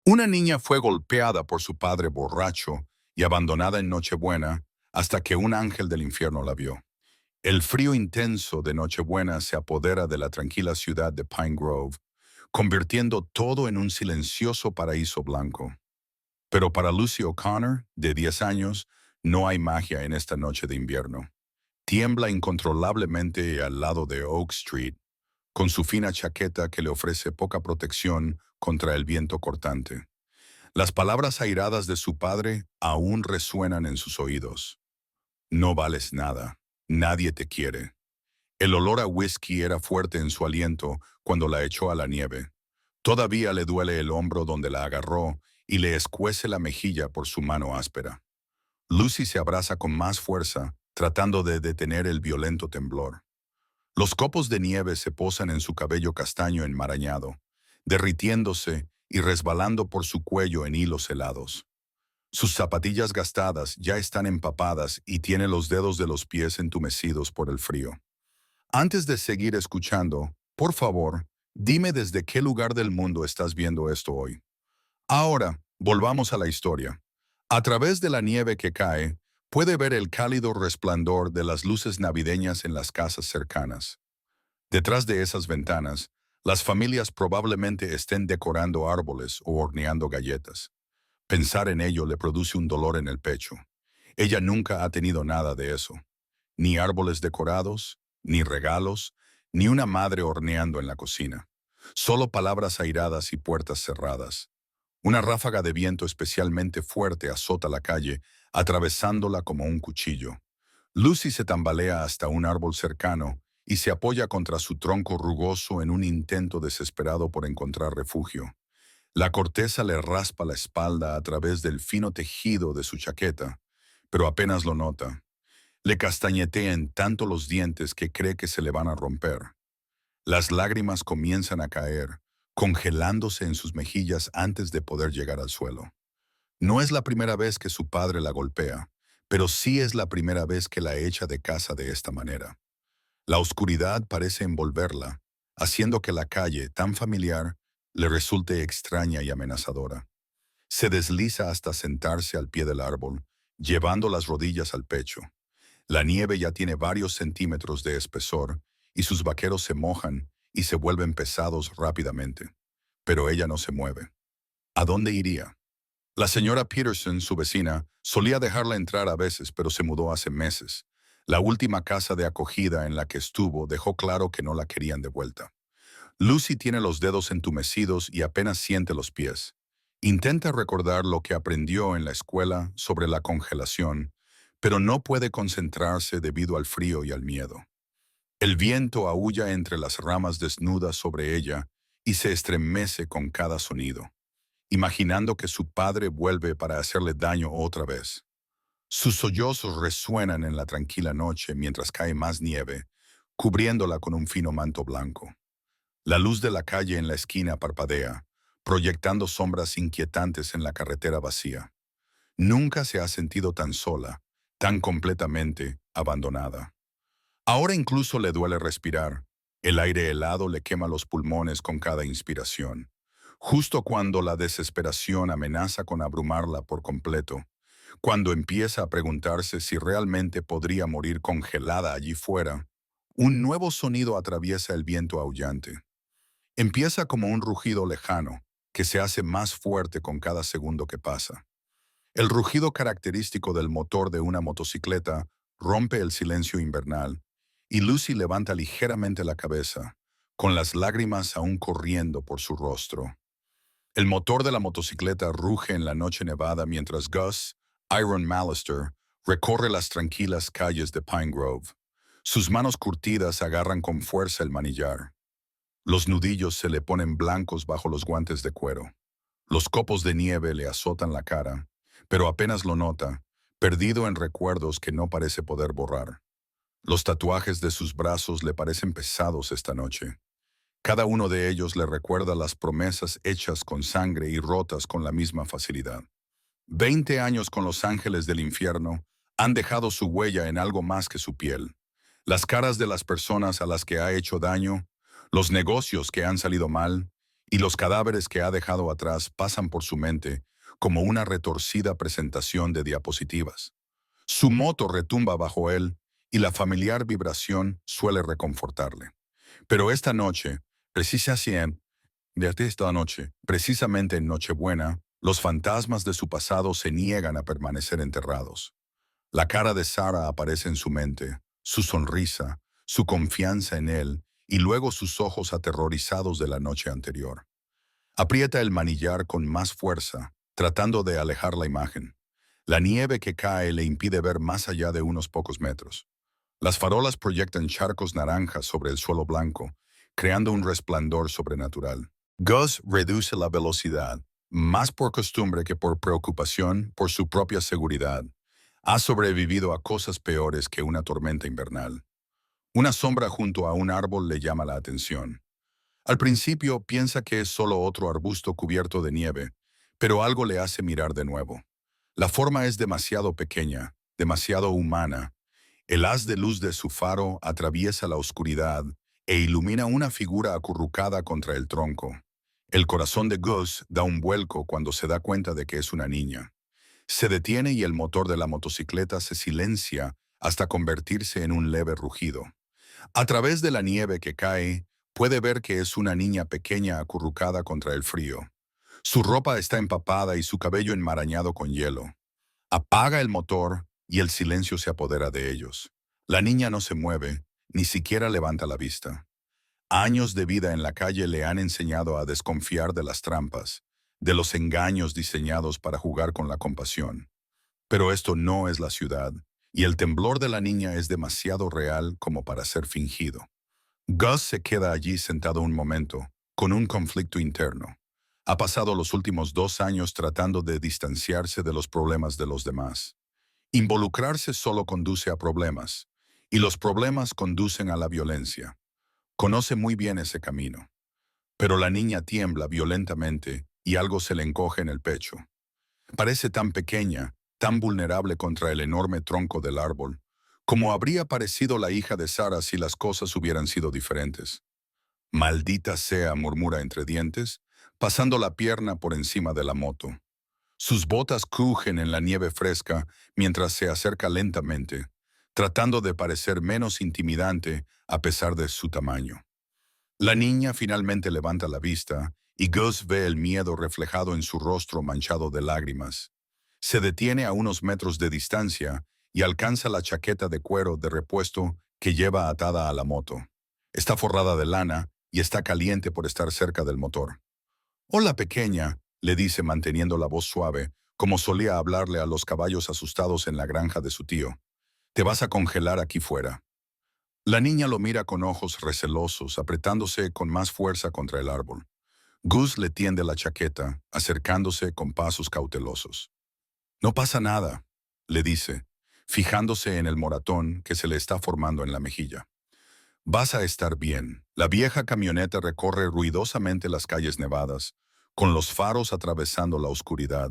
Una niña fue golpeada por su padre borracho y abandonada en Nochebuena hasta que un ángel del infierno la vio. El frío intenso de Nochebuena se apodera de la tranquila ciudad de Pine Grove, convirtiendo todo en un silencioso paraíso blanco. Pero para Lucy O'Connor, de 10 años, no hay magia en esta noche de invierno. Tiembla incontrolablemente al lado de Oak Street, con su fina chaqueta que le ofrece poca protección contra el viento cortante. Las palabras airadas de su padre aún resuenan en sus oídos. No vales nada. Nadie te quiere. El olor a whisky era fuerte en su aliento cuando la echó a la nieve. Todavía le duele el hombro donde la agarró y le escuece la mejilla por su mano áspera. Lucy se abraza con más fuerza, tratando de detener el violento temblor. Los copos de nieve se posan en su cabello castaño enmarañado, derritiéndose y resbalando por su cuello en hilos helados. Sus zapatillas gastadas ya están empapadas y tiene los dedos de los pies entumecidos por el frío. Antes de seguir escuchando, por favor, dime desde qué lugar del mundo estás viendo esto hoy. Ahora, volvamos a la historia. A través de la nieve que cae, puede ver el cálido resplandor de las luces navideñas en las casas cercanas. Detrás de esas ventanas, las familias probablemente estén decorando árboles o horneando galletas. Pensar en ello le produce un dolor en el pecho. Ella nunca ha tenido nada de eso. Ni árboles decorados, ni regalos, ni una madre horneando en la cocina. Solo palabras airadas y puertas cerradas. Una ráfaga de viento especialmente fuerte azota la calle, atravesándola como un cuchillo. Lucy se tambalea hasta un árbol cercano y se apoya contra su tronco rugoso en un intento desesperado por encontrar refugio. La corteza le raspa la espalda a través del fino tejido de su chaqueta, pero apenas lo nota. Le castañetean tanto los dientes que cree que se le van a romper. Las lágrimas comienzan a caer, congelándose en sus mejillas antes de poder llegar al suelo. No es la primera vez que su padre la golpea, pero sí es la primera vez que la echa de casa de esta manera. La oscuridad parece envolverla, haciendo que la calle, tan familiar, le resulte extraña y amenazadora. Se desliza hasta sentarse al pie del árbol, llevando las rodillas al pecho. La nieve ya tiene varios centímetros de espesor y sus vaqueros se mojan y se vuelven pesados rápidamente. Pero ella no se mueve. ¿A dónde iría? La señora Peterson, su vecina, solía dejarla entrar a veces, pero se mudó hace meses. La última casa de acogida en la que estuvo dejó claro que no la querían de vuelta. Lucy tiene los dedos entumecidos y apenas siente los pies. Intenta recordar lo que aprendió en la escuela sobre la congelación, pero no puede concentrarse debido al frío y al miedo. El viento aúlla entre las ramas desnudas sobre ella y se estremece con cada sonido, imaginando que su padre vuelve para hacerle daño otra vez. Sus sollozos resuenan en la tranquila noche mientras cae más nieve, cubriéndola con un fino manto blanco. La luz de la calle en la esquina parpadea, proyectando sombras inquietantes en la carretera vacía. Nunca se ha sentido tan sola, tan completamente abandonada. Ahora incluso le duele respirar. El aire helado le quema los pulmones con cada inspiración. Justo cuando la desesperación amenaza con abrumarla por completo, cuando empieza a preguntarse si realmente podría morir congelada allí fuera, un nuevo sonido atraviesa el viento aullante. Empieza como un rugido lejano, que se hace más fuerte con cada segundo que pasa. El rugido característico del motor de una motocicleta rompe el silencio invernal, y Lucy levanta ligeramente la cabeza, con las lágrimas aún corriendo por su rostro. El motor de la motocicleta ruge en la noche nevada mientras Gus, Iron Mallister, recorre las tranquilas calles de Pine Grove. Sus manos curtidas agarran con fuerza el manillar. Los nudillos se le ponen blancos bajo los guantes de cuero. Los copos de nieve le azotan la cara, pero apenas lo nota, perdido en recuerdos que no parece poder borrar. Los tatuajes de sus brazos le parecen pesados esta noche. Cada uno de ellos le recuerda las promesas hechas con sangre y rotas con la misma facilidad. 20 años con los ángeles del infierno han dejado su huella en algo más que su piel. Las caras de las personas a las que ha hecho daño, los negocios que han salido mal y los cadáveres que ha dejado atrás pasan por su mente como una retorcida presentación de diapositivas. Su moto retumba bajo él y la familiar vibración suele reconfortarle. Pero esta noche, precisamente en Nochebuena, los fantasmas de su pasado se niegan a permanecer enterrados. La cara de Sara aparece en su mente, su sonrisa, su confianza en él y luego sus ojos aterrorizados de la noche anterior. Aprieta el manillar con más fuerza, tratando de alejar la imagen. La nieve que cae le impide ver más allá de unos pocos metros. Las farolas proyectan charcos naranjas sobre el suelo blanco, creando un resplandor sobrenatural. Gus reduce la velocidad, más por costumbre que por preocupación por su propia seguridad. Ha sobrevivido a cosas peores que una tormenta invernal. Una sombra junto a un árbol le llama la atención. Al principio piensa que es solo otro arbusto cubierto de nieve, pero algo le hace mirar de nuevo. La forma es demasiado pequeña, demasiado humana. El haz de luz de su faro atraviesa la oscuridad e ilumina una figura acurrucada contra el tronco. El corazón de Gus da un vuelco cuando se da cuenta de que es una niña. Se detiene y el motor de la motocicleta se silencia hasta convertirse en un leve rugido. A través de la nieve que cae, puede ver que es una niña pequeña acurrucada contra el frío. Su ropa está empapada y su cabello enmarañado con hielo. Apaga el motor y el silencio se apodera de ellos. La niña no se mueve, ni siquiera levanta la vista. Años de vida en la calle le han enseñado a desconfiar de las trampas, de los engaños diseñados para jugar con la compasión. Pero esto no es la ciudad, y el temblor de la niña es demasiado real como para ser fingido. Gus se queda allí sentado un momento, con un conflicto interno. Ha pasado los últimos 2 años tratando de distanciarse de los problemas de los demás. Involucrarse solo conduce a problemas, y los problemas conducen a la violencia. Conoce muy bien ese camino. Pero la niña tiembla violentamente y algo se le encoge en el pecho. Parece tan pequeña, tan vulnerable contra el enorme tronco del árbol, como habría parecido la hija de Sara si las cosas hubieran sido diferentes. Maldita sea, murmura entre dientes, pasando la pierna por encima de la moto. Sus botas crujen en la nieve fresca mientras se acerca lentamente, tratando de parecer menos intimidante a pesar de su tamaño. La niña finalmente levanta la vista y Gus ve el miedo reflejado en su rostro manchado de lágrimas. Se detiene a unos metros de distancia y alcanza la chaqueta de cuero de repuesto que lleva atada a la moto. Está forrada de lana y está caliente por estar cerca del motor. «Hola, pequeña», le dice manteniendo la voz suave, como solía hablarle a los caballos asustados en la granja de su tío. «Te vas a congelar aquí fuera». La niña lo mira con ojos recelosos, apretándose con más fuerza contra el árbol. Gus le tiende la chaqueta, acercándose con pasos cautelosos. «No pasa nada», le dice, fijándose en el moratón que se le está formando en la mejilla. «Vas a estar bien». La vieja camioneta recorre ruidosamente las calles nevadas, con los faros atravesando la oscuridad.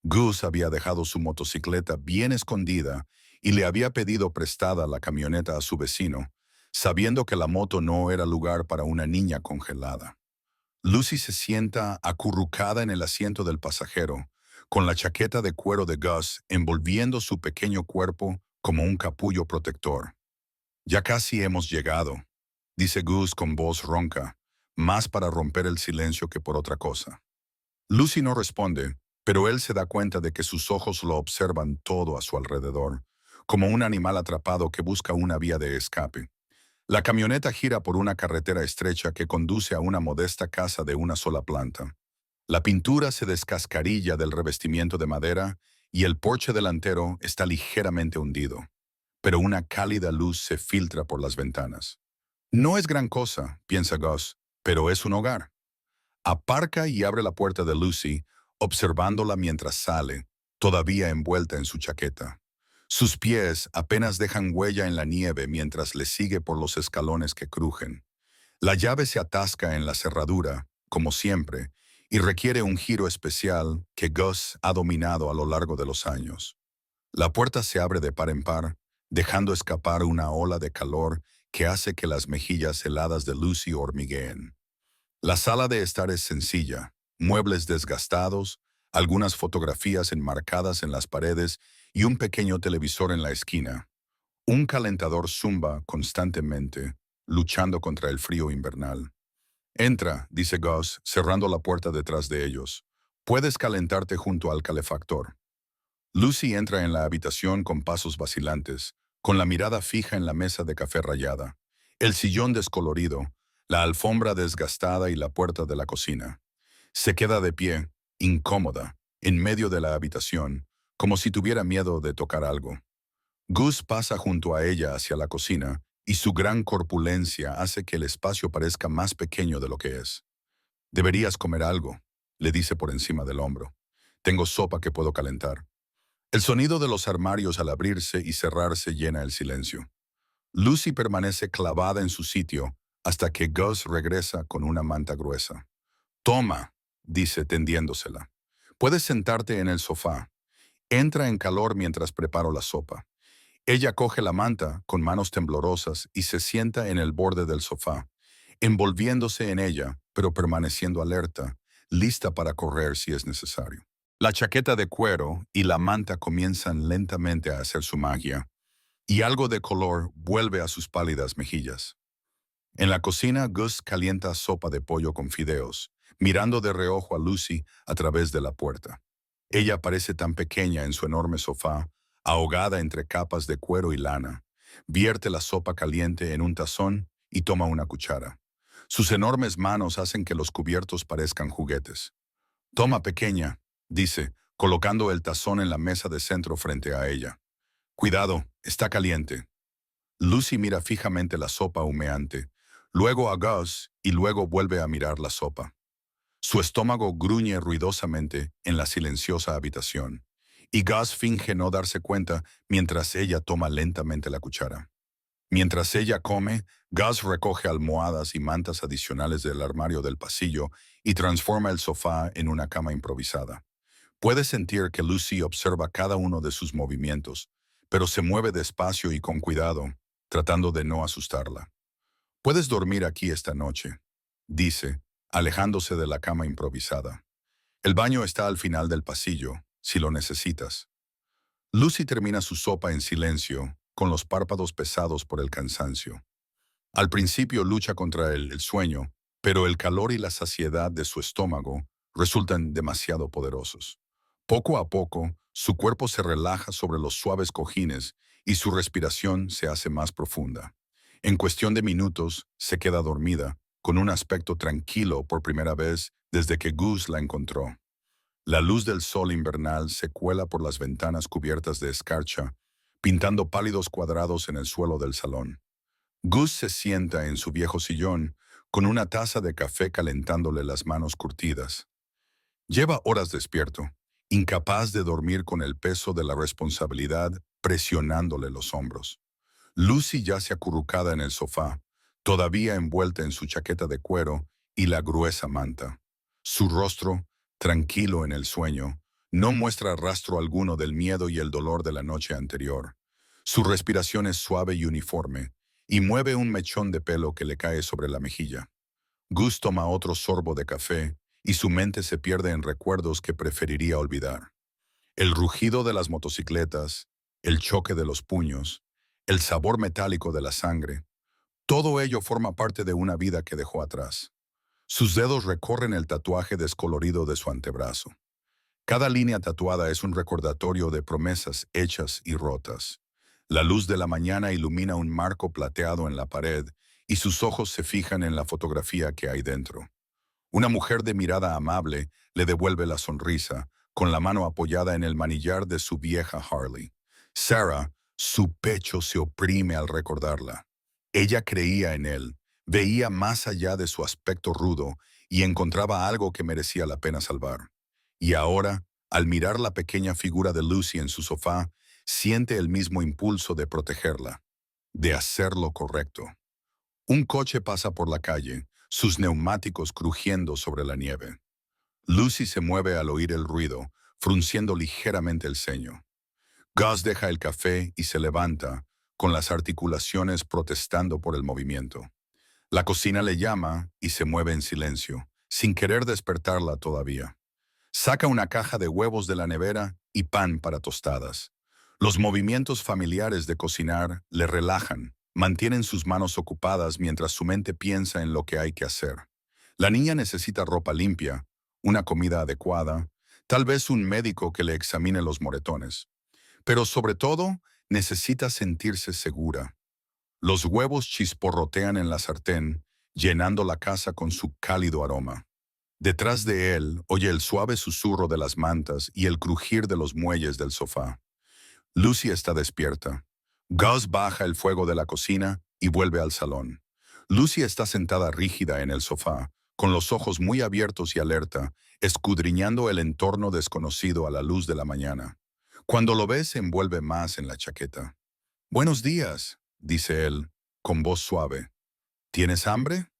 Gus había dejado su motocicleta bien escondida y le había pedido prestada la camioneta a su vecino, sabiendo que la moto no era lugar para una niña congelada. Lucy se sienta acurrucada en el asiento del pasajero, con la chaqueta de cuero de Gus envolviendo su pequeño cuerpo como un capullo protector. «Ya casi hemos llegado», dice Gus con voz ronca, más para romper el silencio que por otra cosa. Lucy no responde, pero él se da cuenta de que sus ojos lo observan todo a su alrededor, como un animal atrapado que busca una vía de escape. La camioneta gira por una carretera estrecha que conduce a una modesta casa de una sola planta. La pintura se descascarilla del revestimiento de madera y el porche delantero está ligeramente hundido, pero una cálida luz se filtra por las ventanas. No es gran cosa, piensa Gus, pero es un hogar. Aparca y abre la puerta de Lucy, observándola mientras sale, todavía envuelta en su chaqueta. Sus pies apenas dejan huella en la nieve mientras le sigue por los escalones que crujen. La llave se atasca en la cerradura, como siempre, y requiere un giro especial que Gus ha dominado a lo largo de los años. La puerta se abre de par en par, dejando escapar una ola de calor que hace que las mejillas heladas de Lucy hormigueen. La sala de estar es sencilla, muebles desgastados, algunas fotografías enmarcadas en las paredes y un pequeño televisor en la esquina. Un calentador zumba constantemente, luchando contra el frío invernal. Entra, dice Gus, cerrando la puerta detrás de ellos. Puedes calentarte junto al calefactor. Lucy entra en la habitación con pasos vacilantes, con la mirada fija en la mesa de café rayada, el sillón descolorido, la alfombra desgastada y la puerta de la cocina. Se queda de pie, incómoda, en medio de la habitación, como si tuviera miedo de tocar algo. Gus pasa junto a ella hacia la cocina y su gran corpulencia hace que el espacio parezca más pequeño de lo que es. Deberías comer algo, le dice por encima del hombro. Tengo sopa que puedo calentar. El sonido de los armarios al abrirse y cerrarse llena el silencio. Lucy permanece clavada en su sitio hasta que Gus regresa con una manta gruesa. Toma, dice tendiéndosela. Puedes sentarte en el sofá. Entra en calor mientras preparo la sopa. Ella coge la manta con manos temblorosas y se sienta en el borde del sofá, envolviéndose en ella, pero permaneciendo alerta, lista para correr si es necesario. La chaqueta de cuero y la manta comienzan lentamente a hacer su magia, y algo de color vuelve a sus pálidas mejillas. En la cocina, Gus calienta sopa de pollo con fideos, mirando de reojo a Lucy a través de la puerta. Ella parece tan pequeña en su enorme sofá, ahogada entre capas de cuero y lana. Vierte la sopa caliente en un tazón y toma una cuchara. Sus enormes manos hacen que los cubiertos parezcan juguetes. Toma, pequeña, dice, colocando el tazón en la mesa de centro frente a ella. Cuidado, está caliente. Lucy mira fijamente la sopa humeante, luego a Gus y luego vuelve a mirar la sopa. Su estómago gruñe ruidosamente en la silenciosa habitación, y Gus finge no darse cuenta mientras ella toma lentamente la cuchara. Mientras ella come, Gus recoge almohadas y mantas adicionales del armario del pasillo y transforma el sofá en una cama improvisada. Puede sentir que Lucy observa cada uno de sus movimientos, pero se mueve despacio y con cuidado, tratando de no asustarla. Puedes dormir aquí esta noche, dice, alejándose de la cama improvisada. El baño está al final del pasillo, si lo necesitas. Lucy termina su sopa en silencio, con los párpados pesados por el cansancio. Al principio lucha contra el sueño, pero el calor y la saciedad de su estómago resultan demasiado poderosos. Poco a poco, su cuerpo se relaja sobre los suaves cojines y su respiración se hace más profunda. En cuestión de minutos, se queda dormida, con un aspecto tranquilo por primera vez desde que Gus la encontró. La luz del sol invernal se cuela por las ventanas cubiertas de escarcha, pintando pálidos cuadrados en el suelo del salón. Gus se sienta en su viejo sillón, con una taza de café calentándole las manos curtidas. Lleva horas despierto, incapaz de dormir con el peso de la responsabilidad presionándole los hombros. Lucy yace acurrucada en el sofá, todavía envuelta en su chaqueta de cuero y la gruesa manta. Su rostro, tranquilo en el sueño, no muestra rastro alguno del miedo y el dolor de la noche anterior. Su respiración es suave y uniforme, y mueve un mechón de pelo que le cae sobre la mejilla. Gus toma otro sorbo de café, y su mente se pierde en recuerdos que preferiría olvidar. El rugido de las motocicletas, el choque de los puños, el sabor metálico de la sangre, todo ello forma parte de una vida que dejó atrás. Sus dedos recorren el tatuaje descolorido de su antebrazo. Cada línea tatuada es un recordatorio de promesas hechas y rotas. La luz de la mañana ilumina un marco plateado en la pared y sus ojos se fijan en la fotografía que hay dentro. Una mujer de mirada amable le devuelve la sonrisa, con la mano apoyada en el manillar de su vieja Harley. Sarah, su pecho se oprime al recordarla. Ella creía en él, veía más allá de su aspecto rudo y encontraba algo que merecía la pena salvar. Y ahora, al mirar la pequeña figura de Lucy en su sofá, siente el mismo impulso de protegerla, de hacer lo correcto. Un coche pasa por la calle, sus neumáticos crujiendo sobre la nieve. Lucy se mueve al oír el ruido, frunciendo ligeramente el ceño. Gus deja el café y se levanta, con las articulaciones protestando por el movimiento. La cocina le llama y se mueve en silencio, sin querer despertarla todavía. Saca una caja de huevos de la nevera y pan para tostadas. Los movimientos familiares de cocinar le relajan, mantienen sus manos ocupadas mientras su mente piensa en lo que hay que hacer. La niña necesita ropa limpia, una comida adecuada, tal vez un médico que le examine los moretones. Pero sobre todo, necesita sentirse segura. Los huevos chisporrotean en la sartén, llenando la casa con su cálido aroma. Detrás de él oye el suave susurro de las mantas y el crujir de los muelles del sofá. Lucy está despierta. Gus baja el fuego de la cocina y vuelve al salón. Lucy está sentada rígida en el sofá, con los ojos muy abiertos y alerta, escudriñando el entorno desconocido a la luz de la mañana. Cuando lo ve, se envuelve más en la chaqueta. «Buenos días», dice él, con voz suave. «¿Tienes hambre?»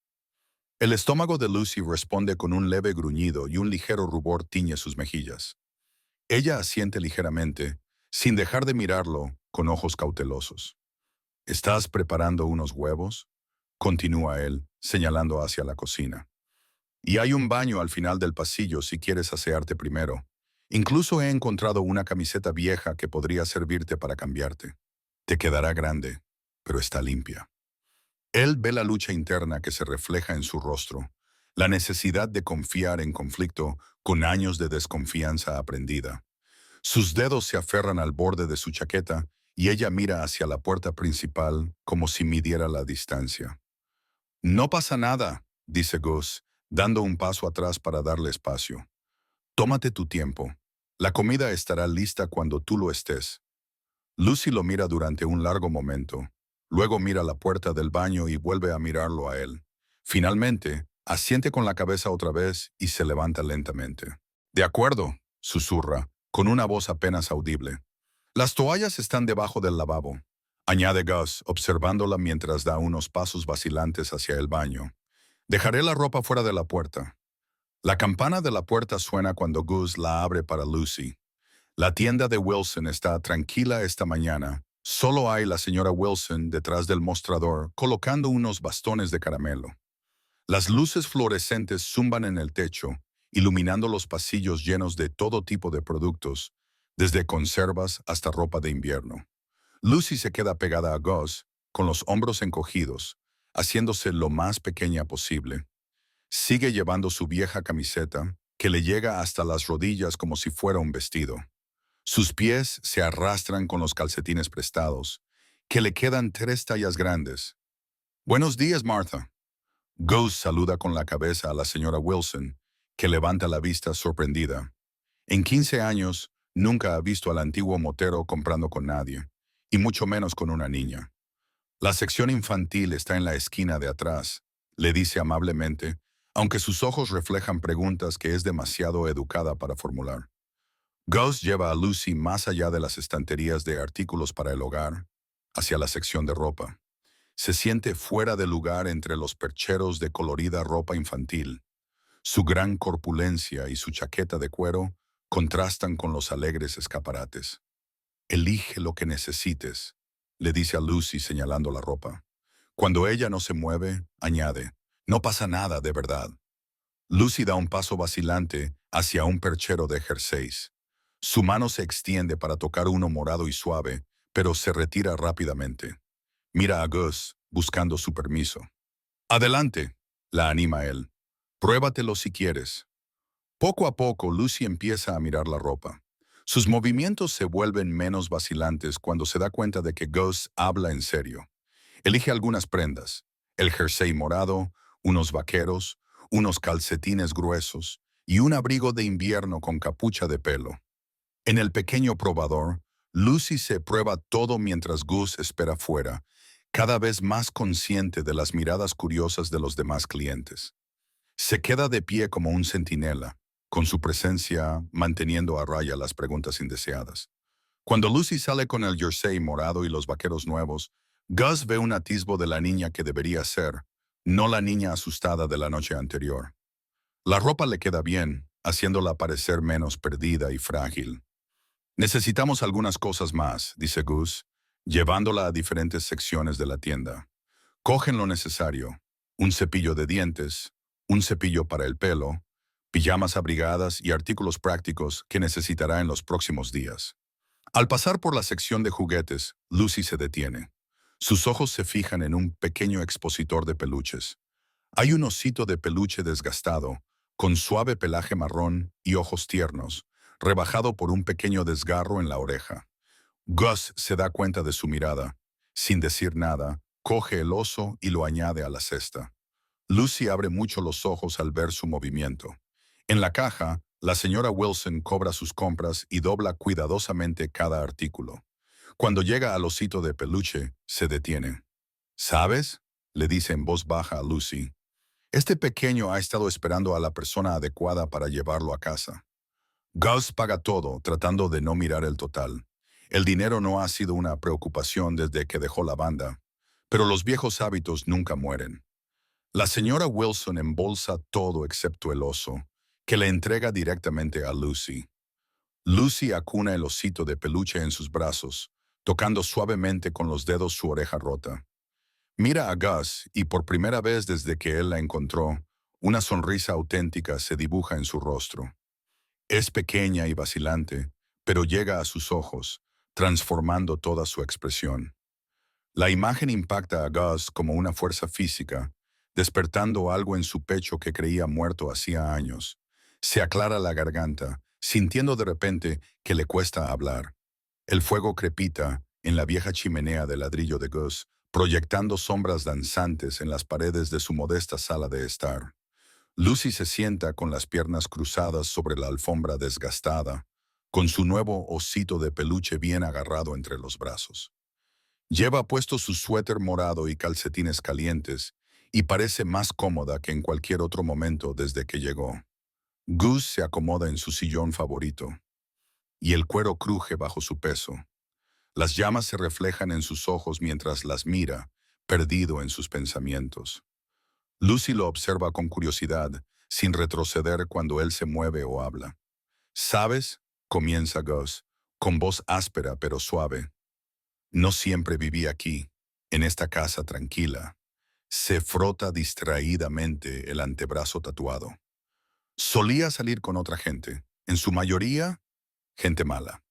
El estómago de Lucy responde con un leve gruñido y un ligero rubor tiñe sus mejillas. Ella asiente ligeramente, sin dejar de mirarlo con ojos cautelosos. «¿Estás preparando unos huevos?», continúa él, señalando hacia la cocina. «Y hay un baño al final del pasillo si quieres asearte primero. Incluso he encontrado una camiseta vieja que podría servirte para cambiarte. Te quedará grande, pero está limpia». Él ve la lucha interna que se refleja en su rostro, la necesidad de confiar en conflicto con años de desconfianza aprendida. Sus dedos se aferran al borde de su chaqueta y ella mira hacia la puerta principal como si midiera la distancia. «No pasa nada», dice Gus, dando un paso atrás para darle espacio. «Tómate tu tiempo. La comida estará lista cuando tú lo estés». Lucy lo mira durante un largo momento. Luego mira la puerta del baño y vuelve a mirarlo a él. Finalmente, asiente con la cabeza otra vez y se levanta lentamente. «De acuerdo», susurra, con una voz apenas audible. «Las toallas están debajo del lavabo», añade Gus, observándola mientras da unos pasos vacilantes hacia el baño. «Dejaré la ropa fuera de la puerta». La campana de la puerta suena cuando Gus la abre para Lucy. La tienda de Wilson está tranquila esta mañana. Solo hay la señora Wilson detrás del mostrador colocando unos bastones de caramelo. Las luces fluorescentes zumban en el techo, iluminando los pasillos llenos de todo tipo de productos, desde conservas hasta ropa de invierno. Lucy se queda pegada a Gus, con los hombros encogidos, haciéndose lo más pequeña posible. Sigue llevando su vieja camiseta, que le llega hasta las rodillas como si fuera un vestido. Sus pies se arrastran con los calcetines prestados, que le quedan 3 tallas grandes. «Buenos días, Martha». Gus saluda con la cabeza a la señora Wilson, que levanta la vista sorprendida. En 15 años, nunca ha visto al antiguo motero comprando con nadie, y mucho menos con una niña. «La sección infantil está en la esquina de atrás», le dice amablemente, aunque sus ojos reflejan preguntas que es demasiado educada para formular. Gus lleva a Lucy más allá de las estanterías de artículos para el hogar, hacia la sección de ropa. Se siente fuera de lugar entre los percheros de colorida ropa infantil. Su gran corpulencia y su chaqueta de cuero contrastan con los alegres escaparates. «Elige lo que necesites», le dice a Lucy señalando la ropa. Cuando ella no se mueve, añade, «No pasa nada, de verdad». Lucy da un paso vacilante hacia un perchero de jerseys. Su mano se extiende para tocar uno morado y suave, pero se retira rápidamente. Mira a Gus, buscando su permiso. «Adelante», la anima él. «Pruébatelo si quieres». Poco a poco, Lucy empieza a mirar la ropa. Sus movimientos se vuelven menos vacilantes cuando se da cuenta de que Gus habla en serio. Elige algunas prendas: el jersey morado, unos vaqueros, unos calcetines gruesos y un abrigo de invierno con capucha de pelo. En el pequeño probador, Lucy se prueba todo mientras Gus espera fuera, cada vez más consciente de las miradas curiosas de los demás clientes. Se queda de pie como un centinela, con su presencia manteniendo a raya las preguntas indeseadas. Cuando Lucy sale con el jersey morado y los vaqueros nuevos, Gus ve un atisbo de la niña que debería ser, no la niña asustada de la noche anterior. La ropa le queda bien, haciéndola parecer menos perdida y frágil. «Necesitamos algunas cosas más», dice Gus, llevándola a diferentes secciones de la tienda. «Cogen lo necesario». un cepillo de dientes, un cepillo para el pelo, pijamas abrigadas y artículos prácticos que necesitará en los próximos días. Al pasar por la sección de juguetes, Lucy se detiene. Sus ojos se fijan en un pequeño expositor de peluches. Hay un osito de peluche desgastado, con suave pelaje marrón y ojos tiernos, rebajado por un pequeño desgarro en la oreja. Gus se da cuenta de su mirada. Sin decir nada, coge el oso y lo añade a la cesta. Lucy abre mucho los ojos al ver su movimiento. En la caja, la señora Wilson cobra sus compras y dobla cuidadosamente cada artículo. Cuando llega al osito de peluche, se detiene. ¿Sabes?, le dice en voz baja a Lucy. Este pequeño ha estado esperando a la persona adecuada para llevarlo a casa. Gus paga todo, tratando de no mirar el total. El dinero no ha sido una preocupación desde que dejó la banda, pero los viejos hábitos nunca mueren. La señora Wilson embolsa todo excepto el oso, que le entrega directamente a Lucy. Lucy acuna el osito de peluche en sus brazos, tocando suavemente con los dedos su oreja rota. Mira a Gus y por primera vez desde que él la encontró, una sonrisa auténtica se dibuja en su rostro. Es pequeña y vacilante, pero llega a sus ojos, transformando toda su expresión. La imagen impacta a Gus como una fuerza física, despertando algo en su pecho que creía muerto hacía años. Se aclara la garganta, sintiendo de repente que le cuesta hablar. El fuego crepita en la vieja chimenea de ladrillo de Gus, proyectando sombras danzantes en las paredes de su modesta sala de estar. Lucy se sienta con las piernas cruzadas sobre la alfombra desgastada, con su nuevo osito de peluche bien agarrado entre los brazos. Lleva puesto su suéter morado y calcetines calientes, y parece más cómoda que en cualquier otro momento desde que llegó. Gus se acomoda en su sillón favorito, y el cuero cruje bajo su peso. Las llamas se reflejan en sus ojos mientras las mira, perdido en sus pensamientos. Lucy lo observa con curiosidad, sin retroceder cuando él se mueve o habla. ¿Sabes?, comienza Gus, con voz áspera pero suave. No siempre viví aquí, en esta casa tranquila. Se frota distraídamente el antebrazo tatuado. Solía salir con otra gente, en su mayoría, gente mala.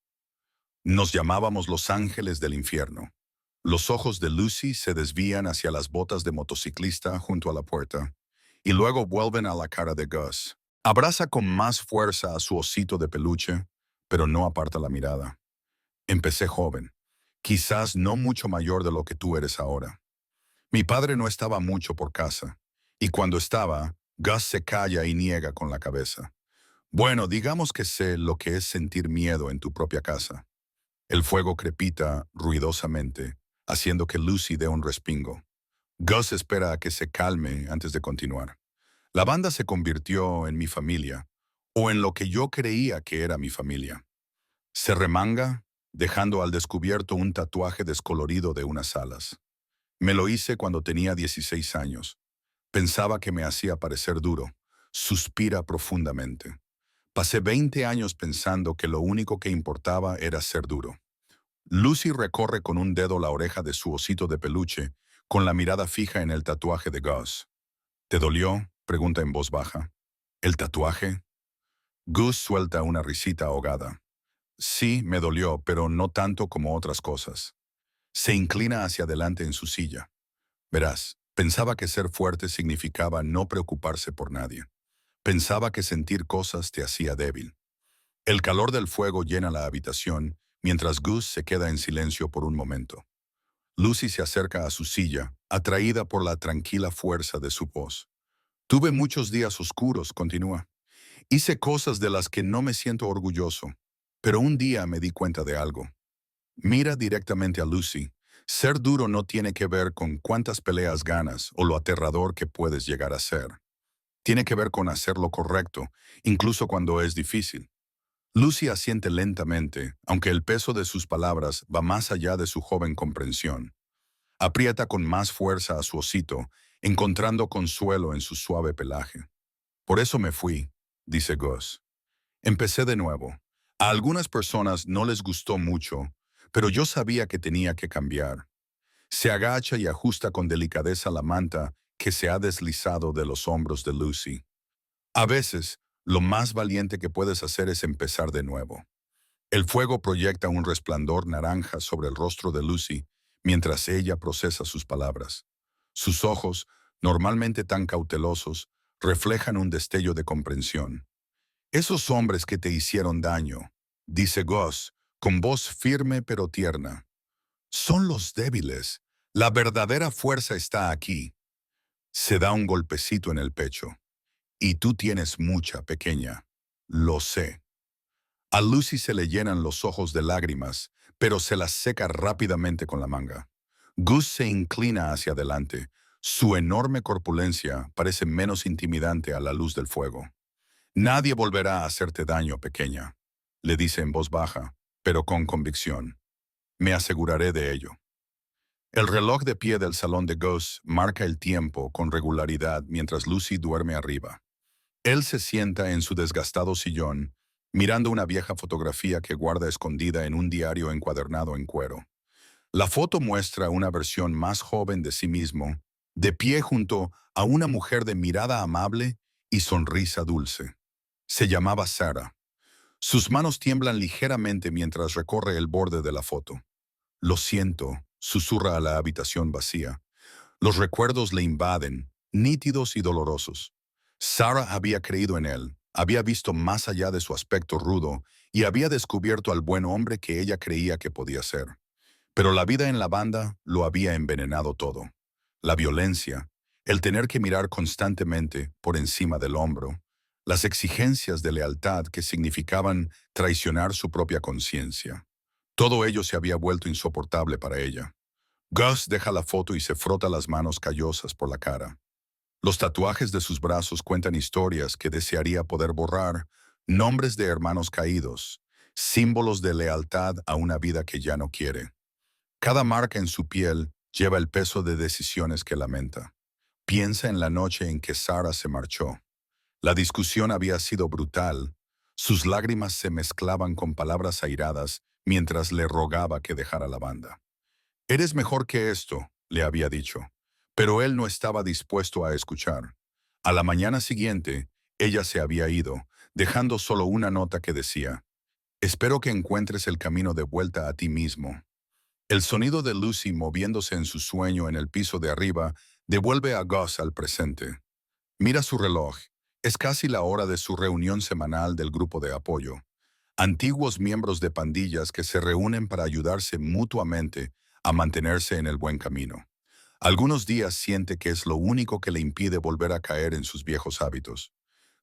Nos llamábamos los ángeles del infierno. Los ojos de Lucy se desvían hacia las botas de motociclista junto a la puerta, y luego vuelven a la cara de Gus. Abraza con más fuerza a su osito de peluche, pero no aparta la mirada. Empecé joven, quizás no mucho mayor de lo que tú eres ahora. Mi padre no estaba mucho por casa, y cuando estaba, Gus se calla y niega con la cabeza. Bueno, digamos que sé lo que es sentir miedo en tu propia casa. El fuego crepita ruidosamente, haciendo que Lucy dé un respingo. Gus espera a que se calme antes de continuar. La banda se convirtió en mi familia, o en lo que yo creía que era mi familia. Se remanga, dejando al descubierto un tatuaje descolorido de unas alas. Me lo hice cuando tenía 16 años. Pensaba que me hacía parecer duro. Suspira profundamente. Pasé 20 años pensando que lo único que importaba era ser duro. Lucy recorre con un dedo la oreja de su osito de peluche, con la mirada fija en el tatuaje de Gus. ¿Te dolió?, pregunta en voz baja. ¿El tatuaje? Gus suelta una risita ahogada. Sí, me dolió, pero no tanto como otras cosas. Se inclina hacia adelante en su silla. Verás, pensaba que ser fuerte significaba no preocuparse por nadie. Pensaba que sentir cosas te hacía débil. El calor del fuego llena la habitación, mientras Gus se queda en silencio por un momento. Lucy se acerca a su silla, atraída por la tranquila fuerza de su voz. Tuve muchos días oscuros, continúa. Hice cosas de las que no me siento orgulloso, pero un día me di cuenta de algo. Mira directamente a Lucy. Ser duro no tiene que ver con cuántas peleas ganas o lo aterrador que puedes llegar a ser. Tiene que ver con hacer lo correcto, incluso cuando es difícil. Lucy asiente lentamente, aunque el peso de sus palabras va más allá de su joven comprensión. Aprieta con más fuerza a su osito, encontrando consuelo en su suave pelaje. Por eso me fui, dice Gus. Empecé de nuevo. A algunas personas no les gustó mucho, pero yo sabía que tenía que cambiar. Se agacha y ajusta con delicadeza la manta que se ha deslizado de los hombros de Lucy. A veces, lo más valiente que puedes hacer es empezar de nuevo. El fuego proyecta un resplandor naranja sobre el rostro de Lucy mientras ella procesa sus palabras. Sus ojos, normalmente tan cautelosos, reflejan un destello de comprensión. Esos hombres que te hicieron daño, dice Gus, con voz firme pero tierna, son los débiles. La verdadera fuerza está aquí. Se da un golpecito en el pecho. Y tú tienes mucha, pequeña. Lo sé. A Lucy se le llenan los ojos de lágrimas, pero se las seca rápidamente con la manga. Gus se inclina hacia adelante. Su enorme corpulencia parece menos intimidante a la luz del fuego. Nadie volverá a hacerte daño, pequeña, le dice en voz baja, pero con convicción. Me aseguraré de ello. El reloj de pie del salón de Gus marca el tiempo con regularidad mientras Lucy duerme arriba. Él se sienta en su desgastado sillón, mirando una vieja fotografía que guarda escondida en un diario encuadernado en cuero. La foto muestra una versión más joven de sí mismo, de pie junto a una mujer de mirada amable y sonrisa dulce. Se llamaba Sarah. Sus manos tiemblan ligeramente mientras recorre el borde de la foto. Lo siento, susurra a la habitación vacía. Los recuerdos le invaden, nítidos y dolorosos. Sarah había creído en él, había visto más allá de su aspecto rudo y había descubierto al buen hombre que ella creía que podía ser. Pero la vida en la banda lo había envenenado todo. La violencia, el tener que mirar constantemente por encima del hombro, las exigencias de lealtad que significaban traicionar su propia conciencia. Todo ello se había vuelto insoportable para ella. Gus deja la foto y se frota las manos callosas por la cara. Los tatuajes de sus brazos cuentan historias que desearía poder borrar, nombres de hermanos caídos, símbolos de lealtad a una vida que ya no quiere. Cada marca en su piel lleva el peso de decisiones que lamenta. Piensa en la noche en que Sarah se marchó. La discusión había sido brutal. Sus lágrimas se mezclaban con palabras airadas mientras le rogaba que dejara la banda. Eres mejor que esto, le había dicho, pero él no estaba dispuesto a escuchar. A la mañana siguiente, ella se había ido, dejando solo una nota que decía, «Espero que encuentres el camino de vuelta a ti mismo». El sonido de Lucy moviéndose en su sueño en el piso de arriba devuelve a Gus al presente. Mira su reloj. Es casi la hora de su reunión semanal del grupo de apoyo. Antiguos miembros de pandillas que se reúnen para ayudarse mutuamente a mantenerse en el buen camino. Algunos días siente que es lo único que le impide volver a caer en sus viejos hábitos.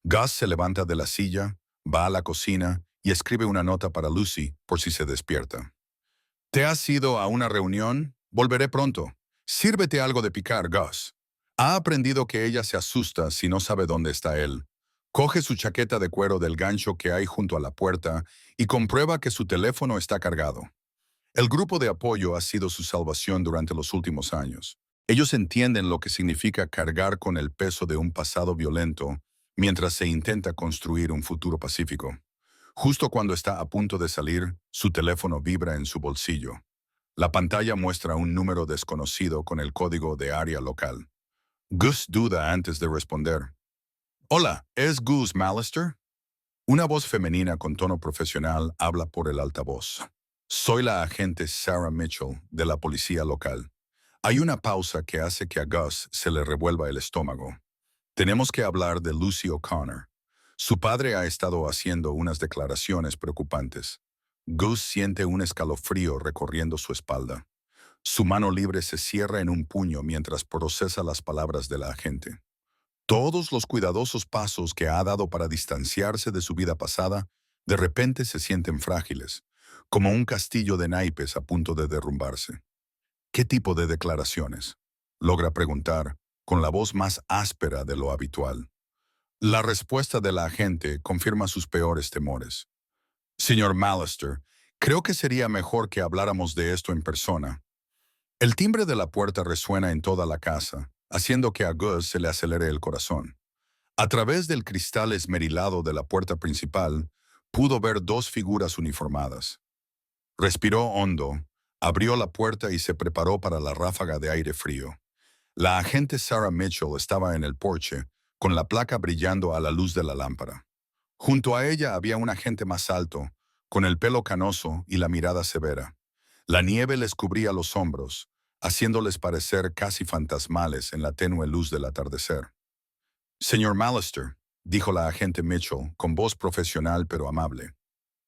Gus se levanta de la silla, va a la cocina y escribe una nota para Lucy por si se despierta. ¿Te has ido a una reunión? Volveré pronto. Sírvete algo de picar, Gus. Ha aprendido que ella se asusta si no sabe dónde está él. Coge su chaqueta de cuero del gancho que hay junto a la puerta y comprueba que su teléfono está cargado. El grupo de apoyo ha sido su salvación durante los últimos años. Ellos entienden lo que significa cargar con el peso de un pasado violento mientras se intenta construir un futuro pacífico. Justo cuando está a punto de salir, su teléfono vibra en su bolsillo. La pantalla muestra un número desconocido con el código de área local. Gus duda antes de responder. Hola, ¿es Gus Mallister? Una voz femenina con tono profesional habla por el altavoz. Soy la agente Sarah Mitchell de la policía local. Hay una pausa que hace que a Gus se le revuelva el estómago. Tenemos que hablar de Lucy O'Connor. Su padre ha estado haciendo unas declaraciones preocupantes. Gus siente un escalofrío recorriendo su espalda. Su mano libre se cierra en un puño mientras procesa las palabras de la agente. Todos los cuidadosos pasos que ha dado para distanciarse de su vida pasada, de repente se sienten frágiles, como un castillo de naipes a punto de derrumbarse. ¿Qué tipo de declaraciones?, logra preguntar, con la voz más áspera de lo habitual. La respuesta de la agente confirma sus peores temores. Señor Mallister, creo que sería mejor que habláramos de esto en persona. El timbre de la puerta resuena en toda la casa, haciendo que a Gus se le acelere el corazón. A través del cristal esmerilado de la puerta principal, pudo ver dos figuras uniformadas. Respiró hondo, abrió la puerta y se preparó para la ráfaga de aire frío. La agente Sarah Mitchell estaba en el porche, con la placa brillando a la luz de la lámpara. Junto a ella había un agente más alto, con el pelo canoso y la mirada severa. La nieve les cubría los hombros, haciéndoles parecer casi fantasmales en la tenue luz del atardecer. Señor Mallister, dijo la agente Mitchell, con voz profesional pero amable.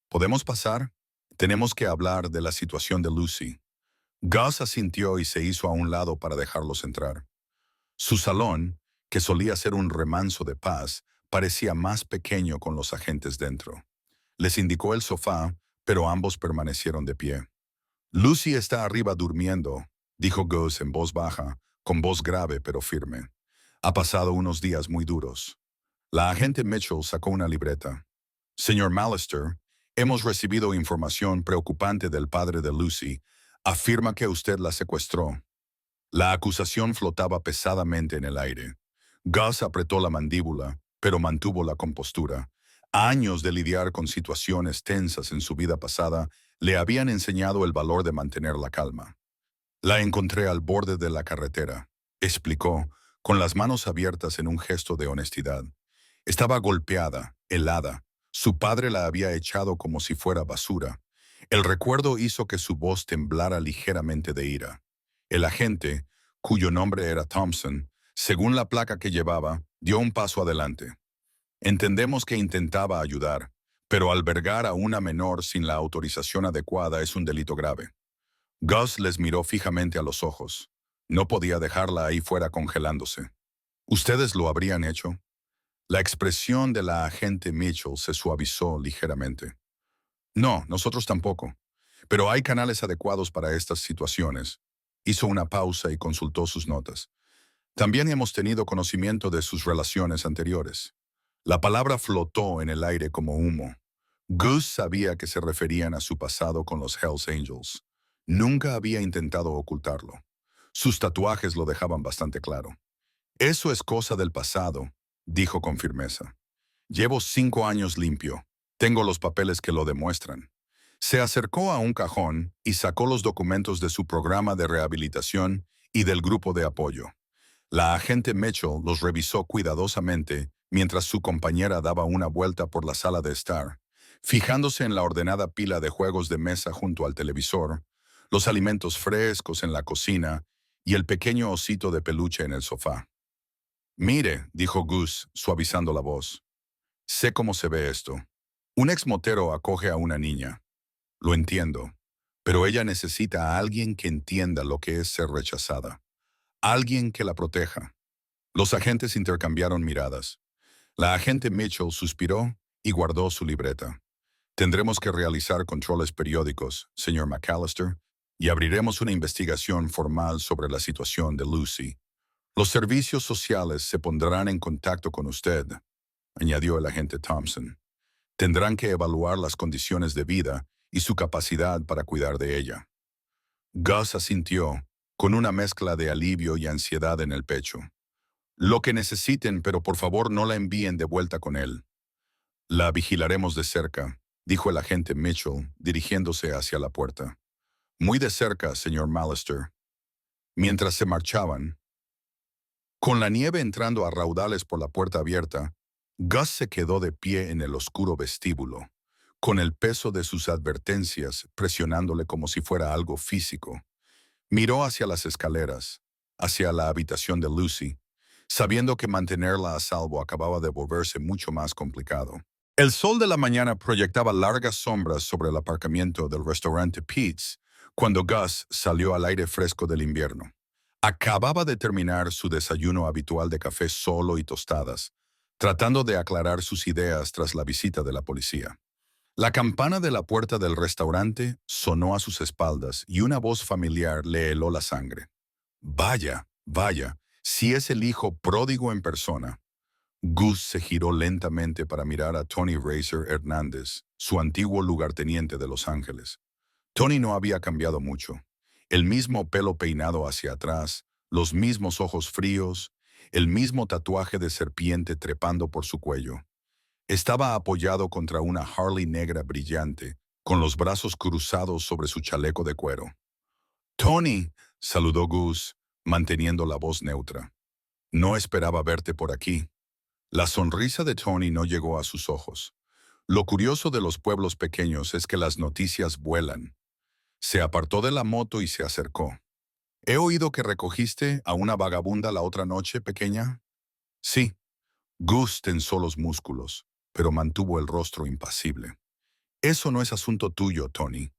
¿Podemos pasar? Tenemos que hablar de la situación de Lucy. Gus asintió y se hizo a un lado para dejarlos entrar. Su salón, que solía ser un remanso de paz, parecía más pequeño con los agentes dentro. Les indicó el sofá, pero ambos permanecieron de pie. Lucy está arriba durmiendo, dijo Gus en voz baja, con voz grave pero firme. Ha pasado unos días muy duros. La agente Mitchell sacó una libreta. Señor Mallister, hemos recibido información preocupante del padre de Lucy. Afirma que usted la secuestró. La acusación flotaba pesadamente en el aire. Gus apretó la mandíbula, pero mantuvo la compostura. Años de lidiar con situaciones tensas en su vida pasada le habían enseñado el valor de mantener la calma. La encontré al borde de la carretera, explicó, con las manos abiertas en un gesto de honestidad. Estaba golpeada, helada. Su padre la había echado como si fuera basura. El recuerdo hizo que su voz temblara ligeramente de ira. El agente, cuyo nombre era Thompson, según la placa que llevaba, dio un paso adelante. Entendemos que intentaba ayudar, pero albergar a una menor sin la autorización adecuada es un delito grave. Gus les miró fijamente a los ojos. No podía dejarla ahí fuera congelándose. ¿Ustedes lo habrían hecho? La expresión de la agente Mitchell se suavizó ligeramente. No, nosotros tampoco. Pero hay canales adecuados para estas situaciones. Hizo una pausa y consultó sus notas. También hemos tenido conocimiento de sus relaciones anteriores. La palabra flotó en el aire como humo. Gus sabía que se referían a su pasado con los Hells Angels. Nunca había intentado ocultarlo. Sus tatuajes lo dejaban bastante claro. Eso es cosa del pasado, dijo con firmeza. Llevo 5 años limpio. Tengo los papeles que lo demuestran. Se acercó a un cajón y sacó los documentos de su programa de rehabilitación y del grupo de apoyo. La agente Mitchell los revisó cuidadosamente mientras su compañera daba una vuelta por la sala de estar, fijándose en la ordenada pila de juegos de mesa junto al televisor, los alimentos frescos en la cocina y el pequeño osito de peluche en el sofá. Mire, dijo Gus, suavizando la voz. Sé cómo se ve esto. Un exmotero acoge a una niña. Lo entiendo, pero ella necesita a alguien que entienda lo que es ser rechazada. Alguien que la proteja. Los agentes intercambiaron miradas. La agente Mitchell suspiró y guardó su libreta. Tendremos que realizar controles periódicos, señor McAllister, y abriremos una investigación formal sobre la situación de Lucy. Los servicios sociales se pondrán en contacto con usted, añadió el agente Thompson. Tendrán que evaluar las condiciones de vida y su capacidad para cuidar de ella. Gus asintió, con una mezcla de alivio y ansiedad en el pecho. Lo que necesiten, pero por favor no la envíen de vuelta con él. La vigilaremos de cerca, dijo el agente Mitchell, dirigiéndose hacia la puerta. Muy de cerca, señor Mallister. Mientras se marchaban, con la nieve entrando a raudales por la puerta abierta, Gus se quedó de pie en el oscuro vestíbulo, con el peso de sus advertencias presionándole como si fuera algo físico. Miró hacia las escaleras, hacia la habitación de Lucy, sabiendo que mantenerla a salvo acababa de volverse mucho más complicado. El sol de la mañana proyectaba largas sombras sobre el aparcamiento del restaurante Pete's cuando Gus salió al aire fresco del invierno. Acababa de terminar su desayuno habitual de café solo y tostadas, tratando de aclarar sus ideas tras la visita de la policía. La campana de la puerta del restaurante sonó a sus espaldas y una voz familiar le heló la sangre. Vaya, vaya, si es el hijo pródigo en persona. Gus se giró lentamente para mirar a Tony Razor Hernández, su antiguo lugarteniente de Los Ángeles. Tony no había cambiado mucho. El mismo pelo peinado hacia atrás, los mismos ojos fríos, el mismo tatuaje de serpiente trepando por su cuello. Estaba apoyado contra una Harley negra brillante, con los brazos cruzados sobre su chaleco de cuero. «Tony», saludó Gus, manteniendo la voz neutra. No esperaba verte por aquí. La sonrisa de Tony no llegó a sus ojos. Lo curioso de los pueblos pequeños es que las noticias vuelan. Se apartó de la moto y se acercó. He oído que recogiste a una vagabunda la otra noche, pequeña. Sí. Gus tensó los músculos, pero mantuvo el rostro impasible. Eso no es asunto tuyo, Tony.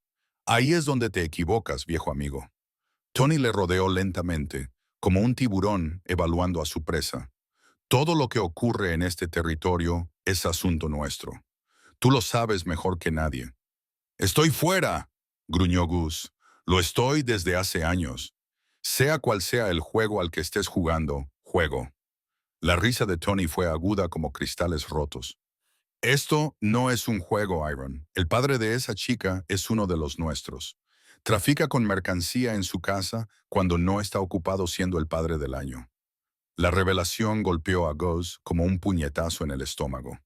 Ahí es donde te equivocas, viejo amigo. Tony le rodeó lentamente, como un tiburón evaluando a su presa. Todo lo que ocurre en este territorio es asunto nuestro. Tú lo sabes mejor que nadie. «Estoy fuera», gruñó Gus. «Lo estoy desde hace años. Sea cual sea el juego al que estés jugando, juego». La risa de Tony fue aguda como cristales rotos. «Esto no es un juego, Iron. El padre de esa chica es uno de los nuestros. Trafica con mercancía en su casa cuando no está ocupado siendo el padre del año». La revelación golpeó a Gus como un puñetazo en el estómago.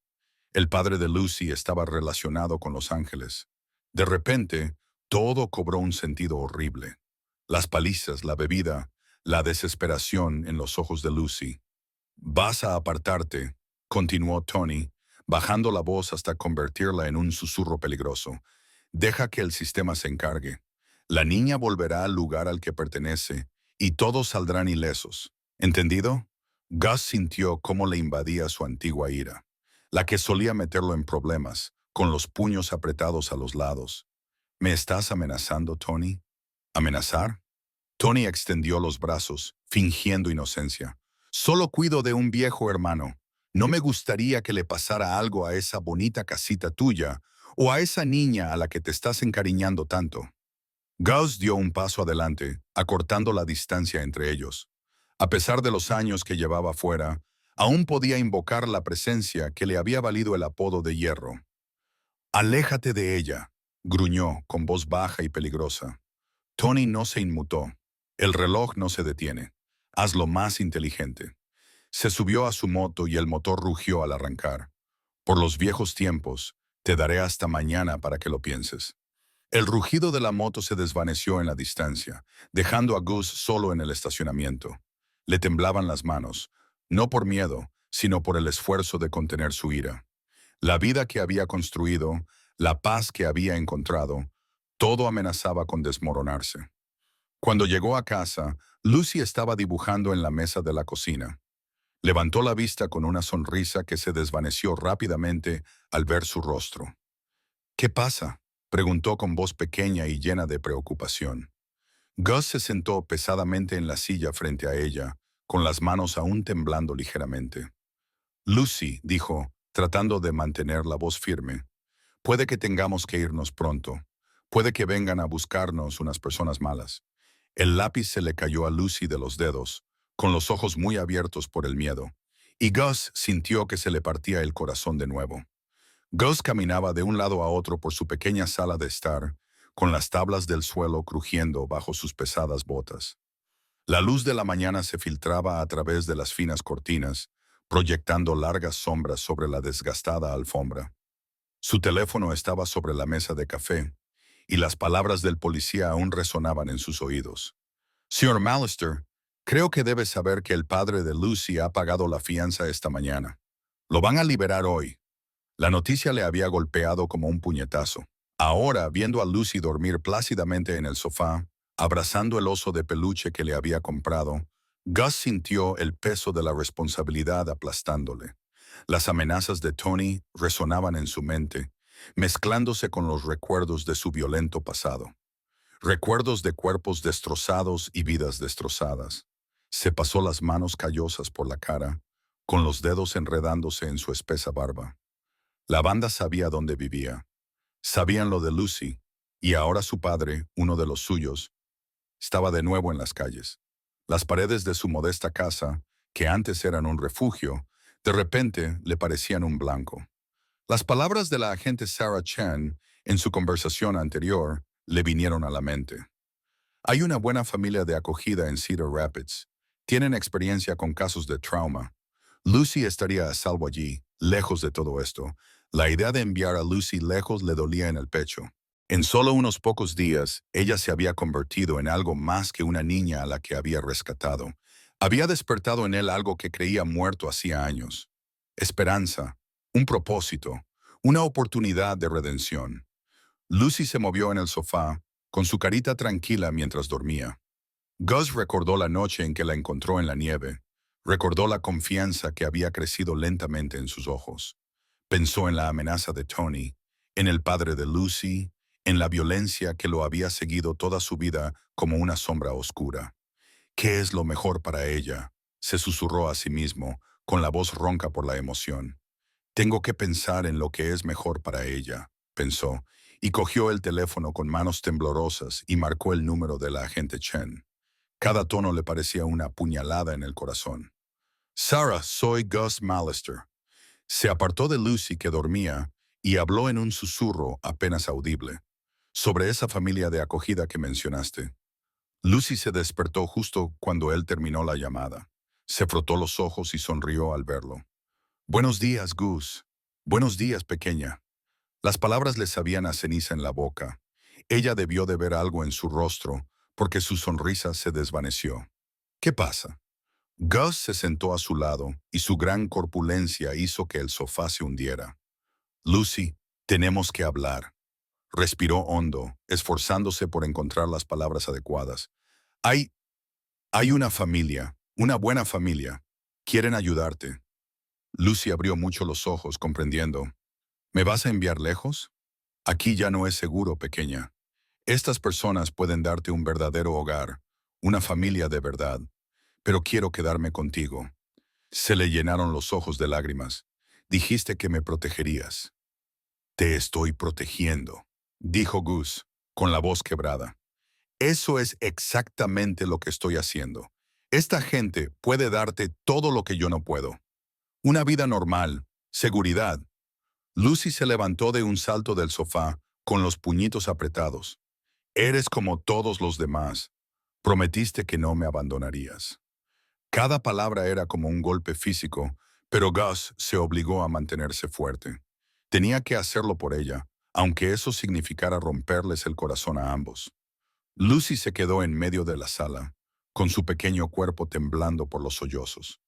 El padre de Lucy estaba relacionado con los ángeles. De repente, todo cobró un sentido horrible. Las palizas, la bebida, la desesperación en los ojos de Lucy. «Vas a apartarte», continuó Tony, bajando la voz hasta convertirla en un susurro peligroso. «Deja que el sistema se encargue. La niña volverá al lugar al que pertenece y todos saldrán ilesos. ¿Entendido?» Gus sintió cómo le invadía su antigua ira, la que solía meterlo en problemas, con los puños apretados a los lados. «¿Me estás amenazando, Tony?» «¿Amenazar?» Tony extendió los brazos, fingiendo inocencia. «Solo cuido de un viejo hermano. No me gustaría que le pasara algo a esa bonita casita tuya o a esa niña a la que te estás encariñando tanto». Gus dio un paso adelante, acortando la distancia entre ellos. A pesar de los años que llevaba fuera, aún podía invocar la presencia que le había valido el apodo de Hierro. «Aléjate de ella», gruñó con voz baja y peligrosa. Tony no se inmutó. «El reloj no se detiene. Hazlo más inteligente». Se subió a su moto y el motor rugió al arrancar. «Por los viejos tiempos, te daré hasta mañana para que lo pienses». El rugido de la moto se desvaneció en la distancia, dejando a Gus solo en el estacionamiento. Le temblaban las manos, no por miedo, sino por el esfuerzo de contener su ira. La vida que había construido, la paz que había encontrado, todo amenazaba con desmoronarse. Cuando llegó a casa, Lucy estaba dibujando en la mesa de la cocina. Levantó la vista con una sonrisa que se desvaneció rápidamente al ver su rostro. «¿Qué pasa?», preguntó con voz pequeña y llena de preocupación. Gus se sentó pesadamente en la silla frente a ella, con las manos aún temblando ligeramente. «Lucy», dijo, tratando de mantener la voz firme, «puede que tengamos que irnos pronto. Puede que vengan a buscarnos unas personas malas». El lápiz se le cayó a Lucy de los dedos, con los ojos muy abiertos por el miedo, y Gus sintió que se le partía el corazón de nuevo. Gus caminaba de un lado a otro por su pequeña sala de estar, con las tablas del suelo crujiendo bajo sus pesadas botas. La luz de la mañana se filtraba a través de las finas cortinas, proyectando largas sombras sobre la desgastada alfombra. Su teléfono estaba sobre la mesa de café, y las palabras del policía aún resonaban en sus oídos. «Señor Mallister, creo que debe saber que el padre de Lucy ha pagado la fianza esta mañana. Lo van a liberar hoy». La noticia le había golpeado como un puñetazo. Ahora, viendo a Lucy dormir plácidamente en el sofá, abrazando el oso de peluche que le había comprado, Gus sintió el peso de la responsabilidad aplastándole. Las amenazas de Tony resonaban en su mente, mezclándose con los recuerdos de su violento pasado. Recuerdos de cuerpos destrozados y vidas destrozadas. Se pasó las manos callosas por la cara, con los dedos enredándose en su espesa barba. La banda sabía dónde vivía. Sabían lo de Lucy, y ahora su padre, uno de los suyos, estaba de nuevo en las calles. Las paredes de su modesta casa, que antes eran un refugio, de repente le parecían un blanco. Las palabras de la agente Sarah Chan en su conversación anterior le vinieron a la mente. «Hay una buena familia de acogida en Cedar Rapids. Tienen experiencia con casos de trauma. Lucy estaría a salvo allí, lejos de todo esto». La idea de enviar a Lucy lejos le dolía en el pecho. En solo unos pocos días, ella se había convertido en algo más que una niña a la que había rescatado. Había despertado en él algo que creía muerto hacía años. Esperanza, un propósito, una oportunidad de redención. Lucy se movió en el sofá, con su carita tranquila mientras dormía. Gus recordó la noche en que la encontró en la nieve. Recordó la confianza que había crecido lentamente en sus ojos. Pensó en la amenaza de Tony, en el padre de Lucy, en la violencia que lo había seguido toda su vida como una sombra oscura. ¿Qué es lo mejor para ella?, se susurró a sí mismo, con la voz ronca por la emoción. Tengo que pensar en lo que es mejor para ella, pensó, y cogió el teléfono con manos temblorosas y marcó el número de la agente Chen. Cada tono le parecía una puñalada en el corazón. Sarah, soy Gus Mallister. Se apartó de Lucy, que dormía, y habló en un susurro apenas audible. Sobre esa familia de acogida que mencionaste. Lucy se despertó justo cuando él terminó la llamada. Se frotó los ojos y sonrió al verlo. Buenos días, Gus. Buenos días, pequeña. Las palabras le sabían a ceniza en la boca. Ella debió de ver algo en su rostro, porque su sonrisa se desvaneció. ¿Qué pasa? Gus se sentó a su lado, y su gran corpulencia hizo que el sofá se hundiera. Lucy, tenemos que hablar. Respiró hondo, esforzándose por encontrar las palabras adecuadas. Hay, hay una familia, una buena familia. Quieren ayudarte. Lucy abrió mucho los ojos, comprendiendo. ¿Me vas a enviar lejos? Aquí ya no es seguro, pequeña. Estas personas pueden darte un verdadero hogar, una familia de verdad, pero quiero quedarme contigo. Se le llenaron los ojos de lágrimas. Dijiste que me protegerías. Te estoy protegiendo, dijo Gus, con la voz quebrada. Eso es exactamente lo que estoy haciendo. Esta gente puede darte todo lo que yo no puedo. Una vida normal, seguridad. Lucy se levantó de un salto del sofá, con los puñitos apretados. Eres como todos los demás. Prometiste que no me abandonarías. Cada palabra era como un golpe físico, pero Gus se obligó a mantenerse fuerte. Tenía que hacerlo por ella, aunque eso significara romperles el corazón a ambos. Lucy se quedó en medio de la sala, con su pequeño cuerpo temblando por los sollozos.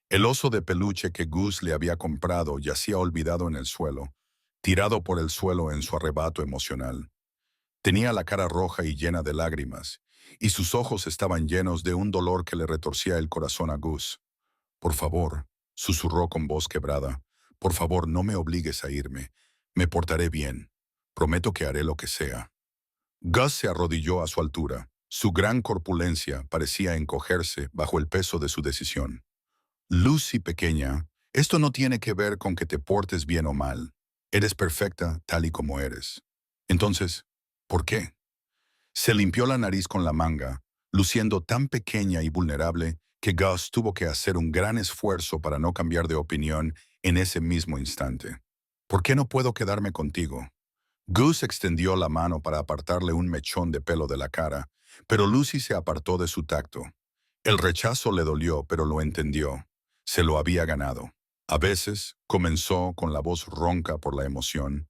El oso de peluche que Gus le había comprado yacía olvidado en el suelo, tirado por el suelo en su arrebato emocional. Tenía la cara roja y llena de lágrimas, y sus ojos estaban llenos de un dolor que le retorcía el corazón a Gus. Por favor, susurró con voz quebrada, por favor no me obligues a irme. Me portaré bien. Prometo que haré lo que sea. Gus se arrodilló a su altura. Su gran corpulencia parecía encogerse bajo el peso de su decisión. Lucy, pequeña, esto no tiene que ver con que te portes bien o mal. Eres perfecta tal y como eres. Entonces, ¿por qué? Se limpió la nariz con la manga, luciendo tan pequeña y vulnerable que Gus tuvo que hacer un gran esfuerzo para no cambiar de opinión en ese mismo instante. ¿Por qué no puedo quedarme contigo? Gus extendió la mano para apartarle un mechón de pelo de la cara, pero Lucy se apartó de su tacto. El rechazo le dolió, pero lo entendió. Se lo había ganado. A veces, comenzó con la voz ronca por la emoción.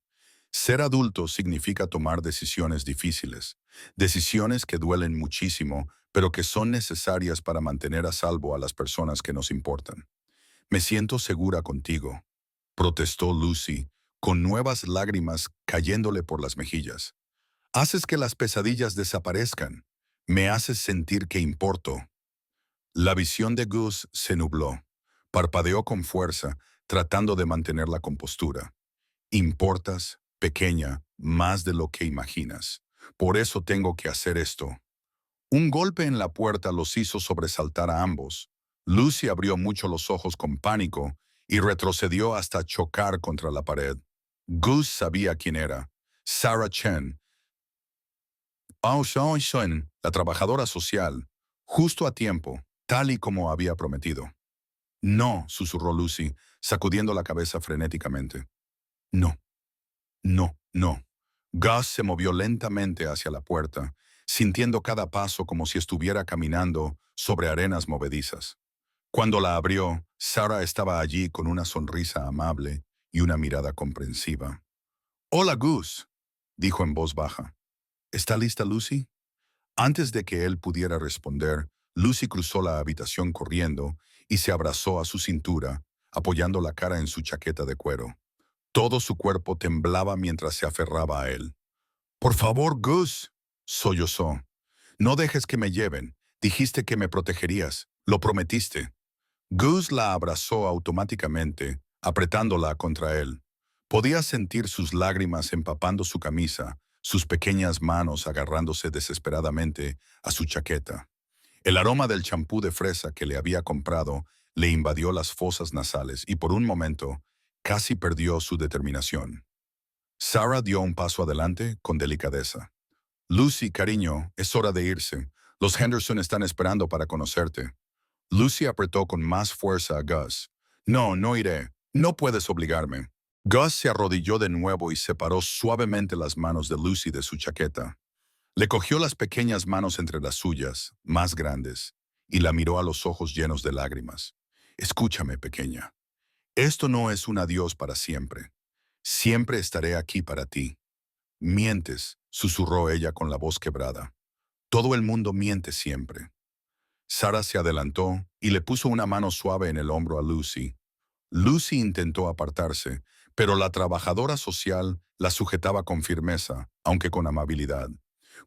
Ser adulto significa tomar decisiones difíciles, decisiones que duelen muchísimo, pero que son necesarias para mantener a salvo a las personas que nos importan. Me siento segura contigo, protestó Lucy, con nuevas lágrimas cayéndole por las mejillas. Haces que las pesadillas desaparezcan. Me haces sentir que importo. La visión de Gus se nubló. Parpadeó con fuerza, tratando de mantener la compostura. Importas, pequeña, más de lo que imaginas. Por eso tengo que hacer esto. Un golpe en la puerta los hizo sobresaltar a ambos. Lucy abrió mucho los ojos con pánico y retrocedió hasta chocar contra la pared. Gus sabía quién era. Sarah Chen, la trabajadora social, justo a tiempo, tal y como había prometido. No, susurró Lucy, sacudiendo la cabeza frenéticamente. No, no, no. Gus se movió lentamente hacia la puerta, sintiendo cada paso como si estuviera caminando sobre arenas movedizas. Cuando la abrió, Sarah estaba allí con una sonrisa amable y una mirada comprensiva. Hola, Gus. dijo en voz baja. ¿Está lista, Lucy? Antes de que él pudiera responder, Lucy cruzó la habitación corriendo y se abrazó a su cintura, apoyando la cara en su chaqueta de cuero. Todo su cuerpo temblaba mientras se aferraba a él. «Por favor, Gus», sollozó. «No dejes que me lleven. Dijiste que me protegerías. Lo prometiste». Gus la abrazó automáticamente, apretándola contra él. Podía sentir sus lágrimas empapando su camisa, sus pequeñas manos agarrándose desesperadamente a su chaqueta. El aroma del champú de fresa que le había comprado le invadió las fosas nasales y por un momento casi perdió su determinación. Sarah dio un paso adelante con delicadeza. «Lucy, cariño, es hora de irse. Los Henderson están esperando para conocerte». Lucy apretó con más fuerza a Gus. «No, no iré. No puedes obligarme». Gus se arrodilló de nuevo y separó suavemente las manos de Lucy de su chaqueta. Le cogió las pequeñas manos entre las suyas, más grandes, y la miró a los ojos llenos de lágrimas. «Escúchame, pequeña. Esto no es un adiós para siempre. Siempre estaré aquí para ti». «Mientes», susurró ella con la voz quebrada. «Todo el mundo miente siempre». Sarah se adelantó y le puso una mano suave en el hombro a Lucy. Lucy intentó apartarse, pero la trabajadora social la sujetaba con firmeza, aunque con amabilidad.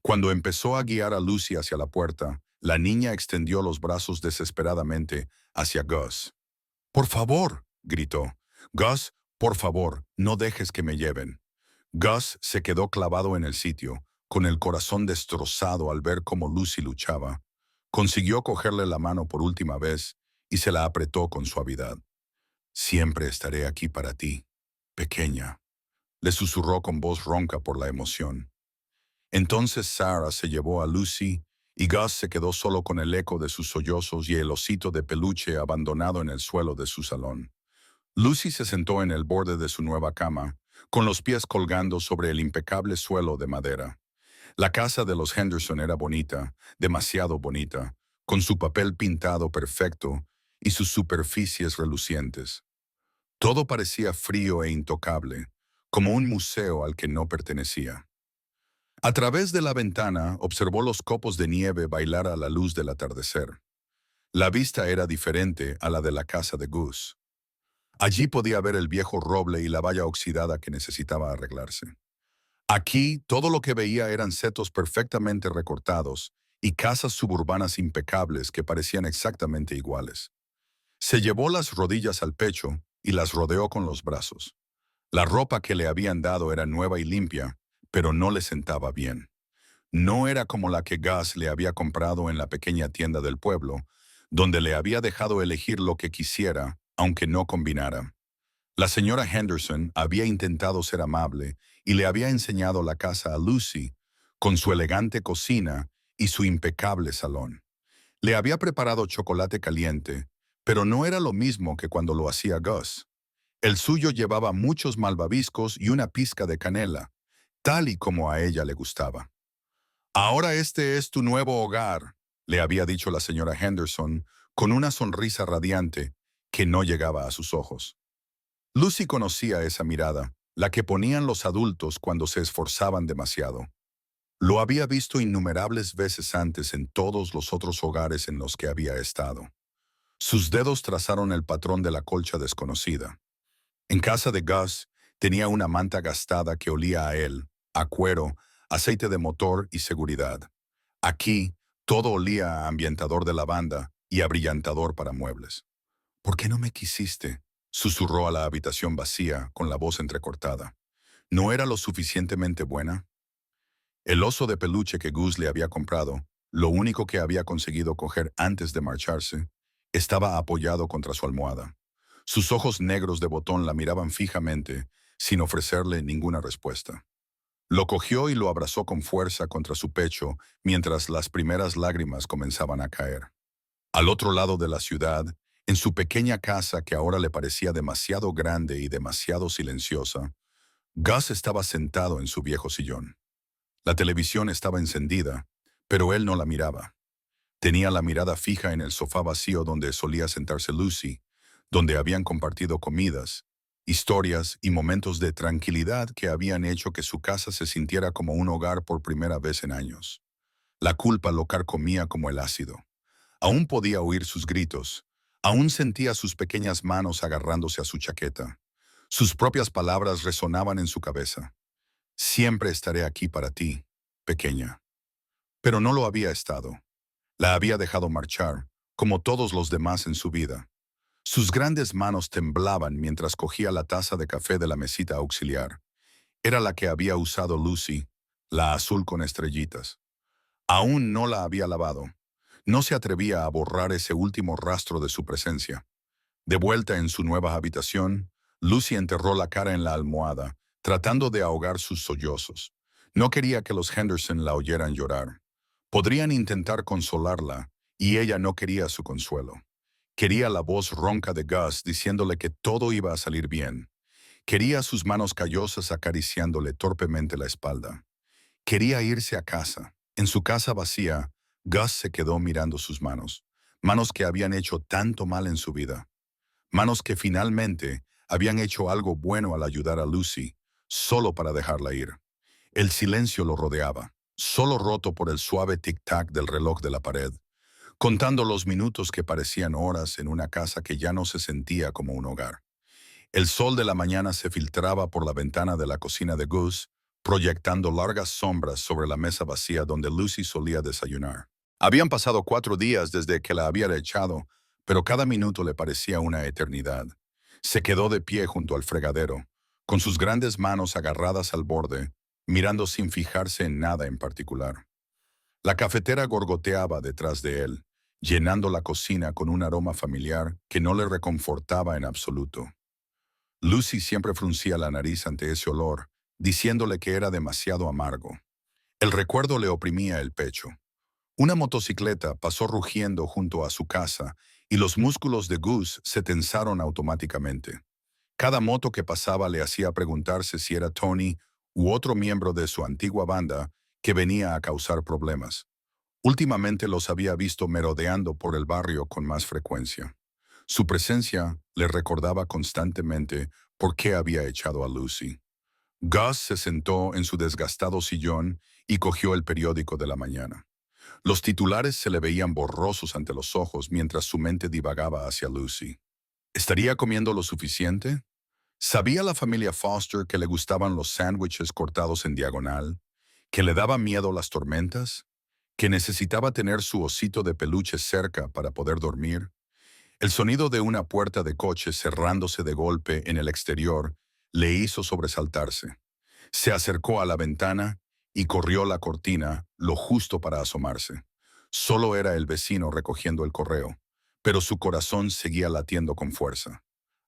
Cuando empezó a guiar a Lucy hacia la puerta, la niña extendió los brazos desesperadamente hacia Gus. «Por favor», gritó. «Gus, por favor, no dejes que me lleven». Gus se quedó clavado en el sitio, con el corazón destrozado al ver cómo Lucy luchaba. Consiguió cogerle la mano por última vez y se la apretó con suavidad. «Siempre estaré aquí para ti, pequeña», le susurró con voz ronca por la emoción. Entonces Sarah se llevó a Lucy y Gus se quedó solo con el eco de sus sollozos y el osito de peluche abandonado en el suelo de su salón. Lucy se sentó en el borde de su nueva cama, con los pies colgando sobre el impecable suelo de madera. La casa de los Henderson era bonita, demasiado bonita, con su papel pintado perfecto y sus superficies relucientes. Todo parecía frío e intocable, como un museo al que no pertenecía. A través de la ventana observó los copos de nieve bailar a la luz del atardecer. La vista era diferente a la de la casa de Gus. Allí podía ver el viejo roble y la valla oxidada que necesitaba arreglarse. Aquí todo lo que veía eran setos perfectamente recortados y casas suburbanas impecables que parecían exactamente iguales. Se llevó las rodillas al pecho y las rodeó con los brazos. La ropa que le habían dado era nueva y limpia, pero no le sentaba bien. No era como la que Gus le había comprado en la pequeña tienda del pueblo, donde le había dejado elegir lo que quisiera, aunque no combinara. La señora Henderson había intentado ser amable y le había enseñado la casa a Lucy, con su elegante cocina y su impecable salón. Le había preparado chocolate caliente, pero no era lo mismo que cuando lo hacía Gus. El suyo llevaba muchos malvaviscos y una pizca de canela, tal y como a ella le gustaba. «Ahora este es tu nuevo hogar», le había dicho la señora Henderson, con una sonrisa radiante que no llegaba a sus ojos. Lucy conocía esa mirada, la que ponían los adultos cuando se esforzaban demasiado. Lo había visto innumerables veces antes en todos los otros hogares en los que había estado. Sus dedos trazaron el patrón de la colcha desconocida. En casa de Gus tenía una manta gastada que olía a él, a cuero, aceite de motor y seguridad. Aquí todo olía a ambientador de lavanda y a brillantador para muebles. «¿Por qué no me quisiste?», susurró a la habitación vacía con la voz entrecortada. «¿No era lo suficientemente buena?». El oso de peluche que Gus le había comprado, lo único que había conseguido coger antes de marcharse, estaba apoyado contra su almohada. Sus ojos negros de botón la miraban fijamente, sin ofrecerle ninguna respuesta. Lo cogió y lo abrazó con fuerza contra su pecho mientras las primeras lágrimas comenzaban a caer. Al otro lado de la ciudad, en su pequeña casa que ahora le parecía demasiado grande y demasiado silenciosa, Gus estaba sentado en su viejo sillón. La televisión estaba encendida, pero él no la miraba. Tenía la mirada fija en el sofá vacío donde solía sentarse Lucy, donde habían compartido comidas, historias y momentos de tranquilidad que habían hecho que su casa se sintiera como un hogar por primera vez en años. La culpa lo carcomía como el ácido. Aún podía oír sus gritos. Aún sentía sus pequeñas manos agarrándose a su chaqueta. Sus propias palabras resonaban en su cabeza. Siempre estaré aquí para ti, pequeña. Pero no lo había estado. La había dejado marchar, como todos los demás en su vida. Sus grandes manos temblaban mientras cogía la taza de café de la mesita auxiliar. Era la que había usado Lucy, la azul con estrellitas. Aún no la había lavado. No se atrevía a borrar ese último rastro de su presencia. De vuelta en su nueva habitación, Lucy enterró la cara en la almohada, tratando de ahogar sus sollozos. No quería que los Henderson la oyeran llorar. Podrían intentar consolarla, y ella no quería su consuelo. Quería la voz ronca de Gus diciéndole que todo iba a salir bien. Quería sus manos callosas acariciándole torpemente la espalda. Quería irse a casa. En su casa vacía, Gus se quedó mirando sus manos. Manos que habían hecho tanto mal en su vida. Manos que finalmente habían hecho algo bueno al ayudar a Lucy, solo para dejarla ir. El silencio lo rodeaba, solo roto por el suave tic-tac del reloj de la pared, contando los minutos que parecían horas en una casa que ya no se sentía como un hogar. El sol de la mañana se filtraba por la ventana de la cocina de Gus, proyectando largas sombras sobre la mesa vacía donde Lucy solía desayunar. Habían pasado 4 días desde que la había echado, pero cada minuto le parecía una eternidad. Se quedó de pie junto al fregadero, con sus grandes manos agarradas al borde, mirando sin fijarse en nada en particular. La cafetera gorgoteaba detrás de él, llenando la cocina con un aroma familiar que no le reconfortaba en absoluto. Lucy siempre fruncía la nariz ante ese olor, diciéndole que era demasiado amargo. El recuerdo le oprimía el pecho. Una motocicleta pasó rugiendo junto a su casa y los músculos de Gus se tensaron automáticamente. Cada moto que pasaba le hacía preguntarse si era Tony u otro miembro de su antigua banda que venía a causar problemas. Últimamente los había visto merodeando por el barrio con más frecuencia. Su presencia le recordaba constantemente por qué había echado a Lucy. Gus se sentó en su desgastado sillón y cogió el periódico de la mañana. Los titulares se le veían borrosos ante los ojos mientras su mente divagaba hacia Lucy. ¿Estaría comiendo lo suficiente? ¿Sabía la familia Foster que le gustaban los sándwiches cortados en diagonal? ¿Que le daba miedo las tormentas? ¿Que necesitaba tener su osito de peluche cerca para poder dormir? El sonido de una puerta de coche cerrándose de golpe en el exterior le hizo sobresaltarse. Se acercó a la ventana y corrió la cortina lo justo para asomarse. Solo era el vecino recogiendo el correo, pero su corazón seguía latiendo con fuerza.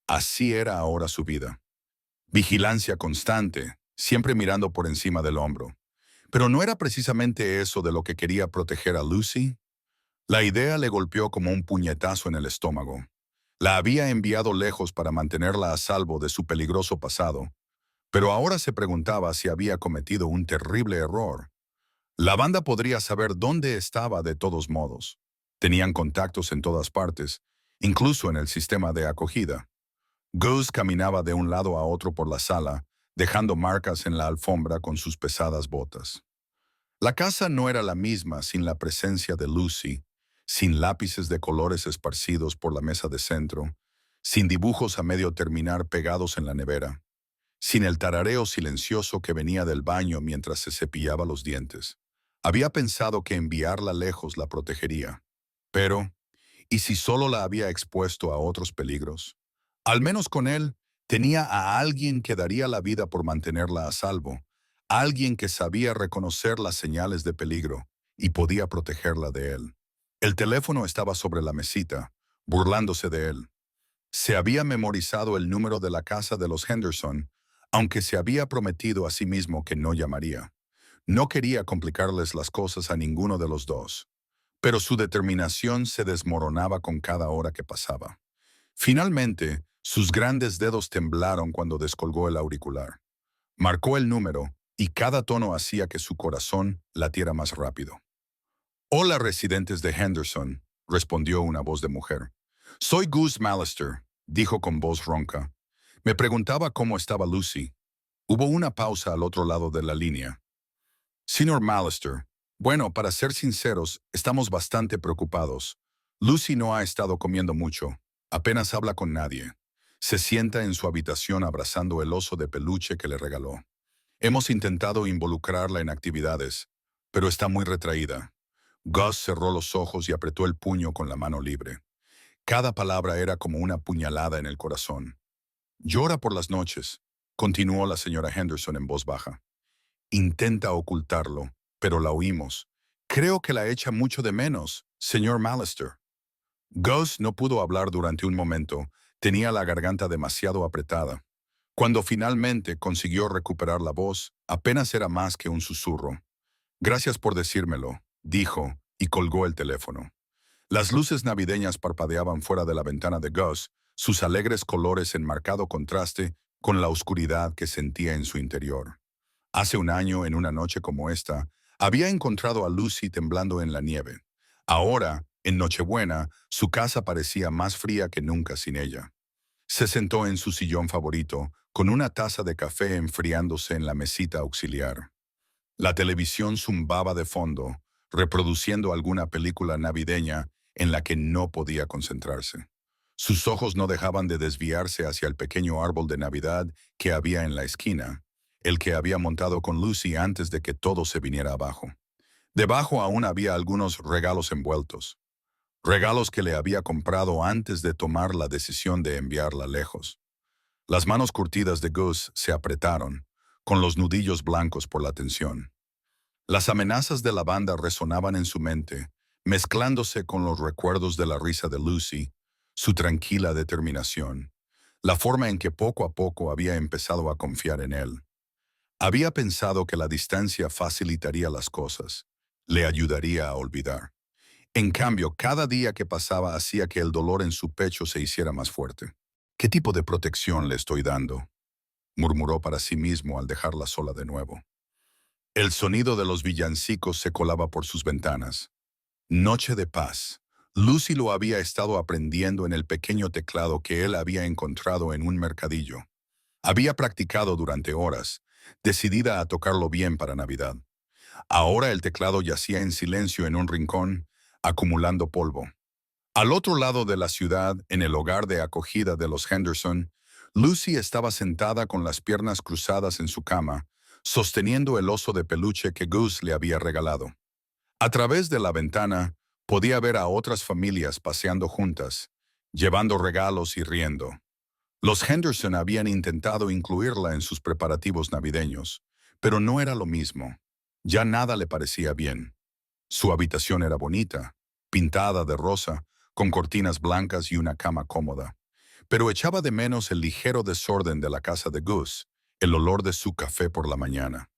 Así era ahora su vida. Vigilancia constante, siempre mirando por encima del hombro. Pero ¿no era precisamente eso de lo que quería proteger a Lucy? La idea le golpeó como un puñetazo en el estómago. La había enviado lejos para mantenerla a salvo de su peligroso pasado, pero ahora se preguntaba si había cometido un terrible error. La banda podría saber dónde estaba de todos modos. Tenían contactos en todas partes, incluso en el sistema de acogida. Gus caminaba de un lado a otro por la sala, dejando marcas en la alfombra con sus pesadas botas. La casa no era la misma sin la presencia de Lucy, sin lápices de colores esparcidos por la mesa de centro, sin dibujos a medio terminar pegados en la nevera, sin el tarareo silencioso que venía del baño mientras se cepillaba los dientes. Había pensado que enviarla lejos la protegería. Pero, ¿y si solo la había expuesto a otros peligros? Al menos con él, tenía a alguien que daría la vida por mantenerla a salvo, alguien que sabía reconocer las señales de peligro y podía protegerla de él. El teléfono estaba sobre la mesita, burlándose de él. Se había memorizado el número de la casa de los Henderson, aunque se había prometido a sí mismo que no llamaría. No quería complicarles las cosas a ninguno de los dos, pero su determinación se desmoronaba con cada hora que pasaba. Finalmente, sus grandes dedos temblaron cuando descolgó el auricular. Marcó el número y cada tono hacía que su corazón latiera más rápido. «Hola, residentes de Henderson», respondió una voz de mujer. «Soy Gus Mallister», dijo con voz ronca. Me preguntaba cómo estaba Lucy. Hubo una pausa al otro lado de la línea. Señor Mallister, bueno, para ser sinceros, estamos bastante preocupados. Lucy no ha estado comiendo mucho. Apenas habla con nadie. Se sienta en su habitación abrazando el oso de peluche que le regaló. Hemos intentado involucrarla en actividades, pero está muy retraída. Gus cerró los ojos y apretó el puño con la mano libre. Cada palabra era como una puñalada en el corazón. Llora por las noches, continuó la señora Henderson en voz baja. Intenta ocultarlo, pero la oímos. Creo que la echa mucho de menos, señor Mallister. Gus no pudo hablar durante un momento. Tenía la garganta demasiado apretada. Cuando finalmente consiguió recuperar la voz, apenas era más que un susurro. Gracias por decírmelo, dijo, y colgó el teléfono. Las luces navideñas parpadeaban fuera de la ventana de Gus, sus alegres colores en marcado contraste con la oscuridad que sentía en su interior. Hace un año, en una noche como esta, había encontrado a Lucy temblando en la nieve. Ahora, en Nochebuena, su casa parecía más fría que nunca sin ella. Se sentó en su sillón favorito, con una taza de café enfriándose en la mesita auxiliar. La televisión zumbaba de fondo, reproduciendo alguna película navideña en la que no podía concentrarse. Sus ojos no dejaban de desviarse hacia el pequeño árbol de Navidad que había en la esquina, el que había montado con Lucy antes de que todo se viniera abajo. Debajo aún había algunos regalos envueltos, regalos que le había comprado antes de tomar la decisión de enviarla lejos. Las manos curtidas de Gus se apretaron, con los nudillos blancos por la tensión. Las amenazas de la banda resonaban en su mente, mezclándose con los recuerdos de la risa de Lucy, su tranquila determinación, la forma en que poco a poco había empezado a confiar en él. Había pensado que la distancia facilitaría las cosas, le ayudaría a olvidar. En cambio, cada día que pasaba hacía que el dolor en su pecho se hiciera más fuerte. ¿Qué tipo de protección le estoy dando?, murmuró para sí mismo al dejarla sola de nuevo. El sonido de los villancicos se colaba por sus ventanas. Noche de paz. Lucy lo había estado aprendiendo en el pequeño teclado que él había encontrado en un mercadillo. Había practicado durante horas, decidida a tocarlo bien para Navidad. Ahora el teclado yacía en silencio en un rincón, acumulando polvo. Al otro lado de la ciudad, en el hogar de acogida de los Henderson, Lucy estaba sentada con las piernas cruzadas en su cama, sosteniendo el oso de peluche que Gus le había regalado. A través de la ventana, podía ver a otras familias paseando juntas, llevando regalos y riendo. Los Henderson habían intentado incluirla en sus preparativos navideños, pero no era lo mismo. Ya nada le parecía bien. Su habitación era bonita, pintada de rosa, con cortinas blancas y una cama cómoda. Pero echaba de menos el ligero desorden de la casa de Gus, el olor de su café por la mañana,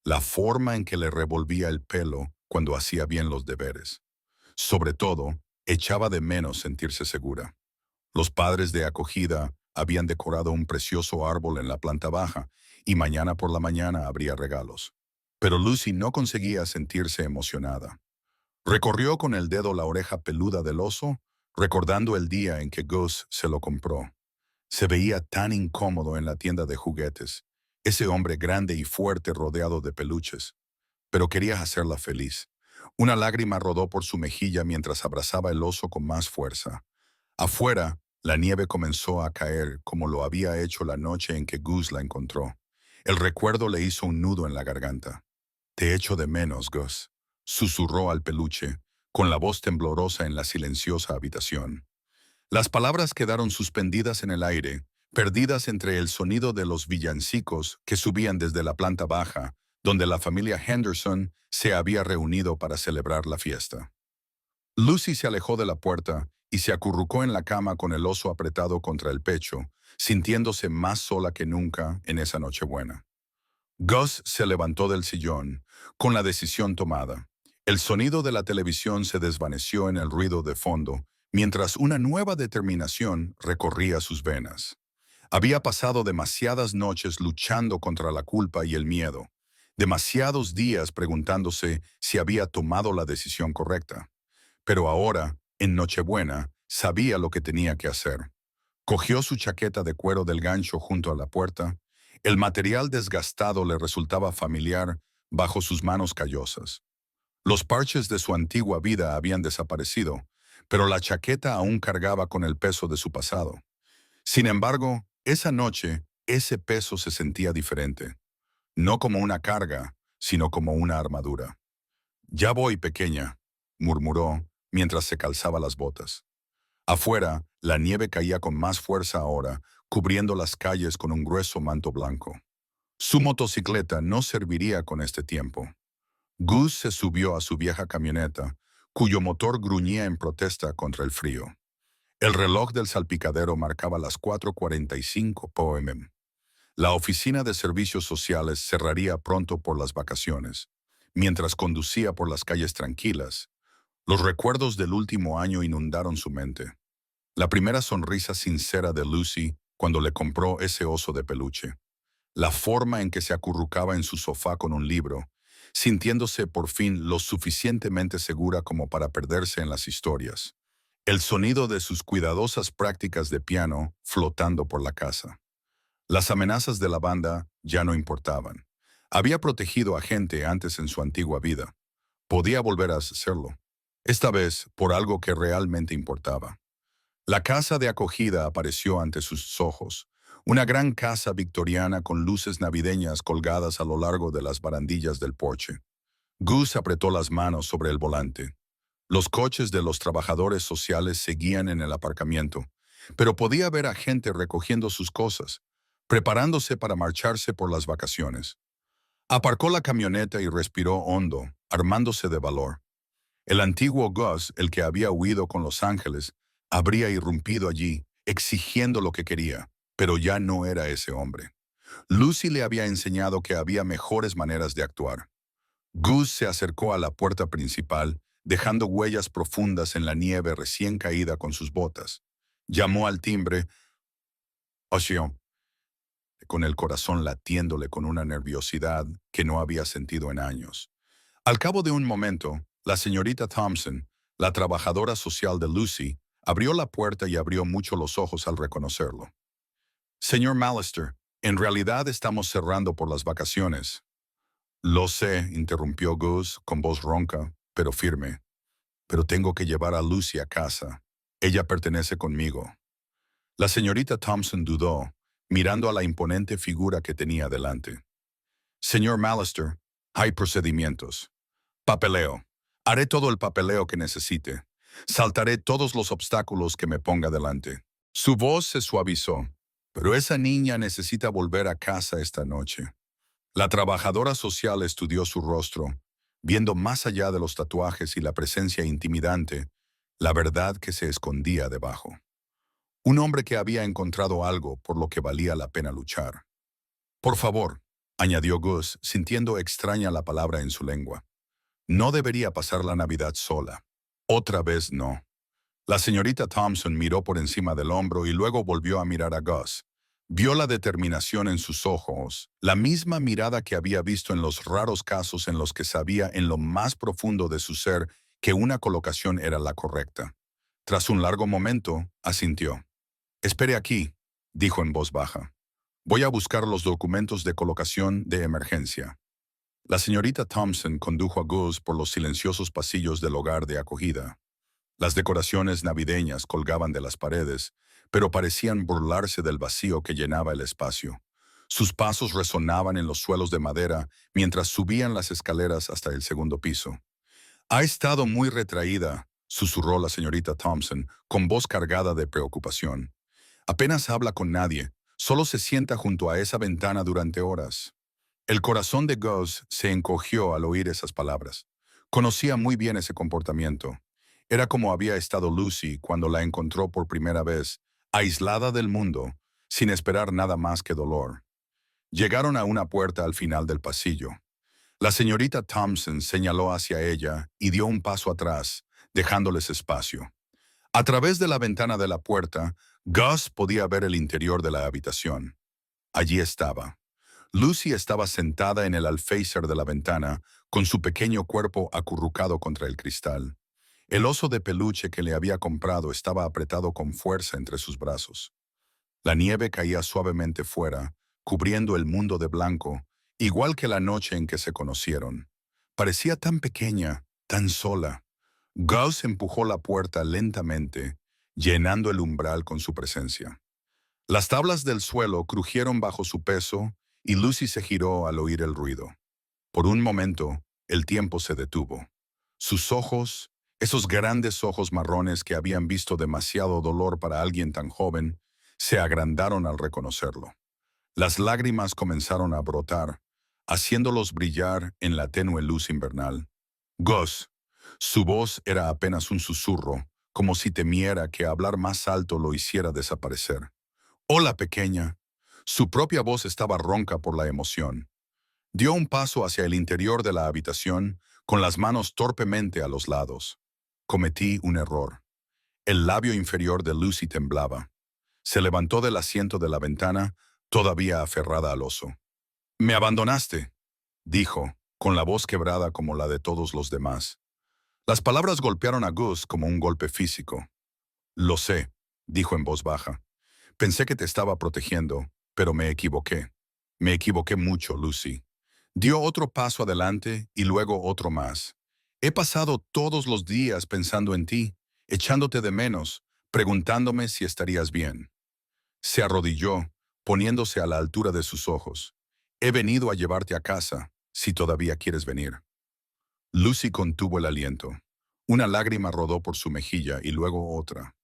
la forma en que le revolvía el pelo cuando hacía bien los deberes. Sobre todo, echaba de menos sentirse segura. Los padres de acogida habían decorado un precioso árbol en la planta baja y mañana por la mañana habría regalos. Pero Lucy no conseguía sentirse emocionada. Recorrió con el dedo la oreja peluda del oso, recordando el día en que Gus se lo compró. Se veía tan incómodo en la tienda de juguetes, ese hombre grande y fuerte rodeado de peluches. Pero quería hacerla feliz. Una lágrima rodó por su mejilla mientras abrazaba el oso con más fuerza. Afuera, la nieve comenzó a caer como lo había hecho la noche en que Gus la encontró. El recuerdo le hizo un nudo en la garganta. «Te echo de menos, Gus», susurró al peluche, con la voz temblorosa en la silenciosa habitación. Las palabras quedaron suspendidas en el aire, perdidas entre el sonido de los villancicos que subían desde la planta baja, donde la familia Henderson se había reunido para celebrar la fiesta. Lucy se alejó de la puerta y se acurrucó en la cama con el oso apretado contra el pecho, sintiéndose más sola que nunca en esa Nochebuena. Gus se levantó del sillón, con la decisión tomada. El sonido de la televisión se desvaneció en el ruido de fondo, mientras una nueva determinación recorría sus venas. Había pasado demasiadas noches luchando contra la culpa y el miedo, demasiados días preguntándose si había tomado la decisión correcta. Pero ahora, en Nochebuena, sabía lo que tenía que hacer. Cogió su chaqueta de cuero del gancho junto a la puerta. El material desgastado le resultaba familiar bajo sus manos callosas. Los parches de su antigua vida habían desaparecido, pero la chaqueta aún cargaba con el peso de su pasado. Sin embargo, esa noche, ese peso se sentía diferente. No como una carga, sino como una armadura. «Ya voy, pequeña», murmuró mientras se calzaba las botas. Afuera, la nieve caía con más fuerza ahora, cubriendo las calles con un grueso manto blanco. Su motocicleta no serviría con este tiempo. Gus se subió a su vieja camioneta, cuyo motor gruñía en protesta contra el frío. El reloj del salpicadero marcaba las 4:45 p.m. La oficina de servicios sociales cerraría pronto por las vacaciones. Mientras conducía por las calles tranquilas, los recuerdos del último año inundaron su mente. La primera sonrisa sincera de Lucy cuando le compró ese oso de peluche. La forma en que se acurrucaba en su sofá con un libro, sintiéndose por fin lo suficientemente segura como para perderse en las historias. El sonido de sus cuidadosas prácticas de piano flotando por la casa. Las amenazas de la banda ya no importaban. Había protegido a gente antes en su antigua vida. Podía volver a hacerlo. Esta vez por algo que realmente importaba. La casa de acogida apareció ante sus ojos. Una gran casa victoriana con luces navideñas colgadas a lo largo de las barandillas del porche. Gus apretó las manos sobre el volante. Los coches de los trabajadores sociales seguían en el aparcamiento, pero podía ver a gente recogiendo sus cosas, preparándose para marcharse por las vacaciones. Aparcó la camioneta y respiró hondo, armándose de valor. El antiguo Gus, el que había huido con Los Ángeles, habría irrumpido allí, exigiendo lo que quería, pero ya no era ese hombre. Lucy le había enseñado que había mejores maneras de actuar. Gus se acercó a la puerta principal, dejando huellas profundas en la nieve recién caída con sus botas. Llamó al timbre, «Ocio», con el corazón latiéndole con una nerviosidad que no había sentido en años. Al cabo de un momento, la señorita Thompson, la trabajadora social de Lucy, abrió la puerta y abrió mucho los ojos al reconocerlo. «Señor Mallister, en realidad estamos cerrando por las vacaciones». «Lo sé», interrumpió Gus con voz ronca, pero firme. «Pero tengo que llevar a Lucy a casa. Ella pertenece conmigo». La señorita Thompson dudó, mirando a la imponente figura que tenía delante. «Señor Mallister, hay procedimientos. Papeleo. Haré todo el papeleo que necesite. Saltaré todos los obstáculos que me ponga delante». Su voz se suavizó. «Pero esa niña necesita volver a casa esta noche». La trabajadora social estudió su rostro, viendo más allá de los tatuajes y la presencia intimidante, la verdad que se escondía debajo. Un hombre que había encontrado algo por lo que valía la pena luchar. «Por favor», añadió Gus, sintiendo extraña la palabra en su lengua. «No debería pasar la Navidad sola. Otra vez no». La señorita Thompson miró por encima del hombro y luego volvió a mirar a Gus. Vio la determinación en sus ojos, la misma mirada que había visto en los raros casos en los que sabía en lo más profundo de su ser que una colocación era la correcta. Tras un largo momento, asintió. «Espere aquí», dijo en voz baja. «Voy a buscar los documentos de colocación de emergencia». La señorita Thompson condujo a Gus por los silenciosos pasillos del hogar de acogida. Las decoraciones navideñas colgaban de las paredes, pero parecían burlarse del vacío que llenaba el espacio. Sus pasos resonaban en los suelos de madera mientras subían las escaleras hasta el segundo piso. «Ha estado muy retraída», susurró la señorita Thompson, con voz cargada de preocupación. «Apenas habla con nadie, solo se sienta junto a esa ventana durante horas». El corazón de Gus se encogió al oír esas palabras. Conocía muy bien ese comportamiento. Era como había estado Lucy cuando la encontró por primera vez, aislada del mundo, sin esperar nada más que dolor. Llegaron a una puerta al final del pasillo. La señorita Thompson señaló hacia ella y dio un paso atrás, dejándoles espacio. A través de la ventana de la puerta, Gus podía ver el interior de la habitación. Allí estaba. Lucy estaba sentada en el alféizar de la ventana, con su pequeño cuerpo acurrucado contra el cristal. El oso de peluche que le había comprado estaba apretado con fuerza entre sus brazos. La nieve caía suavemente fuera, cubriendo el mundo de blanco, igual que la noche en que se conocieron. Parecía tan pequeña, tan sola. Gus empujó la puerta lentamente, llenando el umbral con su presencia. Las tablas del suelo crujieron bajo su peso y Lucy se giró al oír el ruido. Por un momento, el tiempo se detuvo. Sus ojos, esos grandes ojos marrones que habían visto demasiado dolor para alguien tan joven, se agrandaron al reconocerlo. Las lágrimas comenzaron a brotar, haciéndolos brillar en la tenue luz invernal. Gus, su voz era apenas un susurro, como si temiera que hablar más alto lo hiciera desaparecer. Hola, pequeña. Su propia voz estaba ronca por la emoción. Dio un paso hacia el interior de la habitación, con las manos torpemente a los lados. Cometí un error. El labio inferior de Lucy temblaba. Se levantó del asiento de la ventana, todavía aferrada al oso. «Me abandonaste», dijo, con la voz quebrada como la de todos los demás. Las palabras golpearon a Gus como un golpe físico. «Lo sé», dijo en voz baja. «Pensé que te estaba protegiendo, pero me equivoqué. Me equivoqué mucho, Lucy». Dio otro paso adelante y luego otro más. «He pasado todos los días pensando en ti, echándote de menos, preguntándome si estarías bien». Se arrodilló, poniéndose a la altura de sus ojos. «He venido a llevarte a casa, si todavía quieres venir». Lucy contuvo el aliento. Una lágrima rodó por su mejilla y luego otra.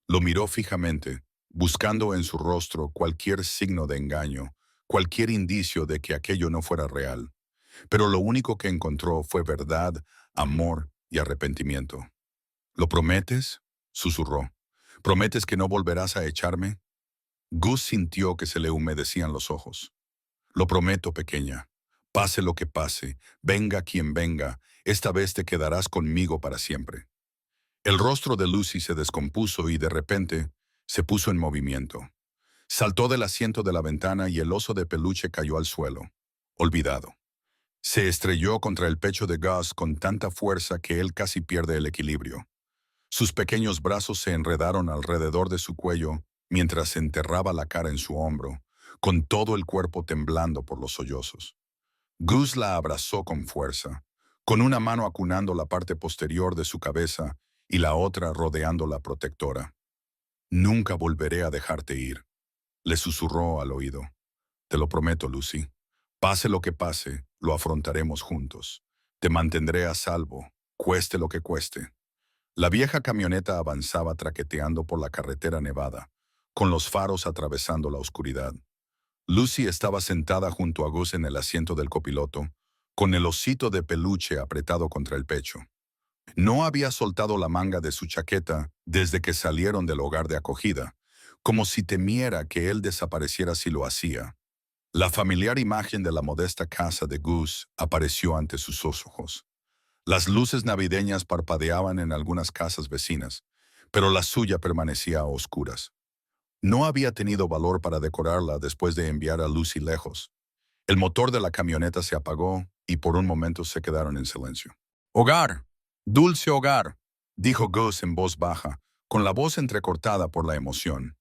Lo miró fijamente, buscando en su rostro cualquier signo de engaño, cualquier indicio de que aquello no fuera real. Pero lo único que encontró fue verdad, amor y arrepentimiento. «¿Lo prometes?», susurró. «¿Prometes que no volverás a echarme?». Gus sintió que se le humedecían los ojos. «Lo prometo, pequeña. Pase lo que pase, venga quien venga, esta vez te quedarás conmigo para siempre». El rostro de Lucy se descompuso y de repente se puso en movimiento. Saltó del asiento de la ventana y el oso de peluche cayó al suelo, olvidado. Se estrelló contra el pecho de Gus con tanta fuerza que él casi pierde el equilibrio. Sus pequeños brazos se enredaron alrededor de su cuello mientras enterraba la cara en su hombro, con todo el cuerpo temblando por los sollozos. Gus la abrazó con fuerza, con una mano acunando la parte posterior de su cabeza y la otra rodeando la protectora. «Nunca volveré a dejarte ir», le susurró al oído. «Te lo prometo, Lucy. Pase lo que pase, lo afrontaremos juntos. Te mantendré a salvo, cueste lo que cueste». La vieja camioneta avanzaba traqueteando por la carretera nevada, con los faros atravesando la oscuridad. Lucy estaba sentada junto a Gus en el asiento del copiloto, con el osito de peluche apretado contra el pecho. No había soltado la manga de su chaqueta desde que salieron del hogar de acogida, como si temiera que él desapareciera si lo hacía. La familiar imagen de la modesta casa de Gus apareció ante sus ojos. Las luces navideñas parpadeaban en algunas casas vecinas, pero la suya permanecía a oscuras. No había tenido valor para decorarla después de enviar a Lucy lejos. El motor de la camioneta se apagó y por un momento se quedaron en silencio. «Hogar, dulce hogar», dijo Gus en voz baja, con la voz entrecortada por la emoción.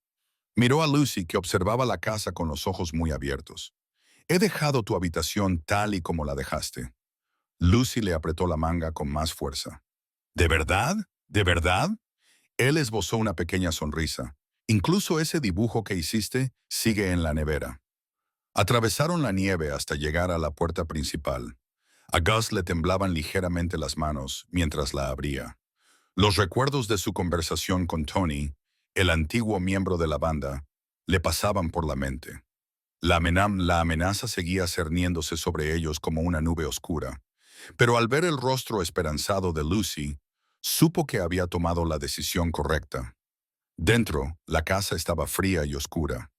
Miró a Lucy, que observaba la casa con los ojos muy abiertos. «He dejado tu habitación tal y como la dejaste». Lucy le apretó la manga con más fuerza. «¿De verdad? ¿De verdad?». Él esbozó una pequeña sonrisa. «Incluso ese dibujo que hiciste sigue en la nevera». Atravesaron la nieve hasta llegar a la puerta principal. A Gus le temblaban ligeramente las manos mientras la abría. Los recuerdos de su conversación con Tony, el antiguo miembro de la banda, le pasaban por la mente. La amenaza seguía cerniéndose sobre ellos como una nube oscura. Pero al ver el rostro esperanzado de Lucy, supo que había tomado la decisión correcta. Dentro, la casa estaba fría y oscura.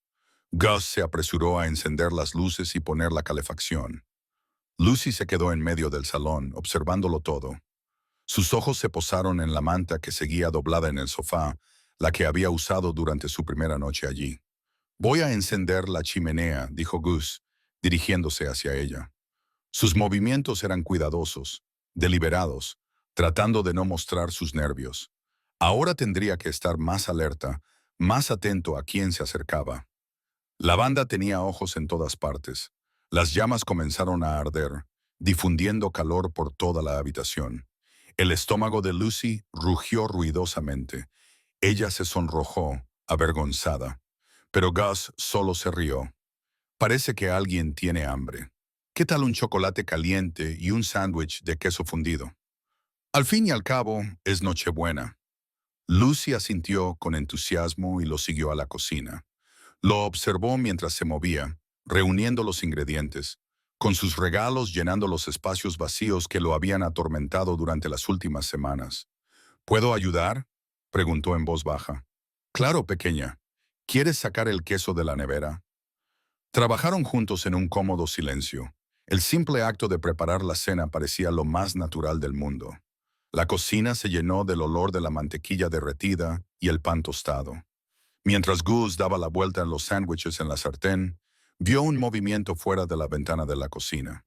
Gus se apresuró a encender las luces y poner la calefacción. Lucy se quedó en medio del salón, observándolo todo. Sus ojos se posaron en la manta que seguía doblada en el sofá, la que había usado durante su primera noche allí. «Voy a encender la chimenea», dijo Gus, dirigiéndose hacia ella. Sus movimientos eran cuidadosos, deliberados, tratando de no mostrar sus nervios. Ahora tendría que estar más alerta, más atento a quién se acercaba. La banda tenía ojos en todas partes. Las llamas comenzaron a arder, difundiendo calor por toda la habitación. El estómago de Lucy rugió ruidosamente. Ella se sonrojó, avergonzada. Pero Gus solo se rió. Parece que alguien tiene hambre. ¿Qué tal un chocolate caliente y un sándwich de queso fundido? Al fin y al cabo, es Nochebuena. Lucy asintió con entusiasmo y lo siguió a la cocina. Lo observó mientras se movía, reuniendo los ingredientes, con sus regalos llenando los espacios vacíos que lo habían atormentado durante las últimas semanas. ¿Puedo ayudar?, preguntó en voz baja. Claro, pequeña. ¿Quieres sacar el queso de la nevera? Trabajaron juntos en un cómodo silencio. El simple acto de preparar la cena parecía lo más natural del mundo. La cocina se llenó del olor de la mantequilla derretida y el pan tostado. Mientras Gus daba la vuelta en los sándwiches en la sartén, vio un movimiento fuera de la ventana de la cocina.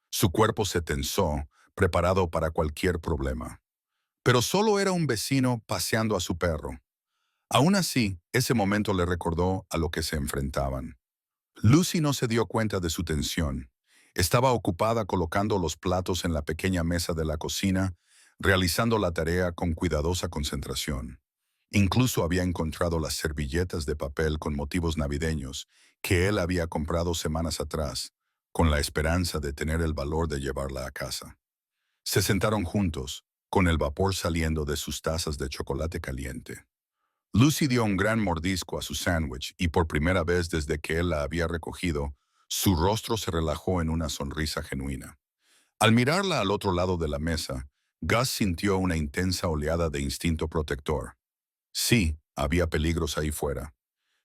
Su cuerpo se tensó, preparado para cualquier problema. Pero solo era un vecino paseando a su perro. Aún así, ese momento le recordó a lo que se enfrentaban. Lucy no se dio cuenta de su tensión. Estaba ocupada colocando los platos en la pequeña mesa de la cocina, realizando la tarea con cuidadosa concentración. Incluso había encontrado las servilletas de papel con motivos navideños que él había comprado semanas atrás, con la esperanza de tener el valor de llevarla a casa. Se sentaron juntos, con el vapor saliendo de sus tazas de chocolate caliente. Lucy dio un gran mordisco a su sándwich y por primera vez desde que él la había recogido, su rostro se relajó en una sonrisa genuina. Al mirarla al otro lado de la mesa, Gus sintió una intensa oleada de instinto protector. Sí, había peligros ahí fuera.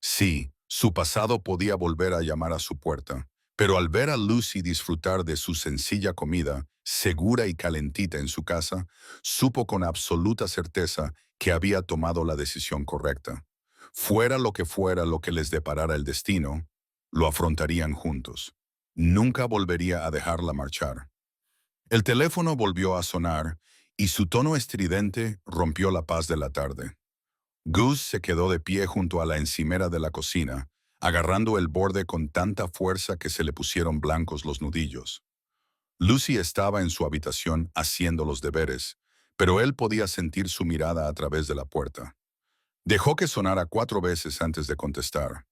Sí, su pasado podía volver a llamar a su puerta, pero al ver a Lucy disfrutar de su sencilla comida, segura y calentita en su casa, supo con absoluta certeza que había tomado la decisión correcta. Fuera lo que les deparara el destino, lo afrontarían juntos. Nunca volvería a dejarla marchar. El teléfono volvió a sonar y su tono estridente rompió la paz de la tarde. Gus se quedó de pie junto a la encimera de la cocina, agarrando el borde con tanta fuerza que se le pusieron blancos los nudillos. Lucy estaba en su habitación haciendo los deberes, pero él podía sentir su mirada a través de la puerta. Dejó que sonara 4 veces antes de contestar.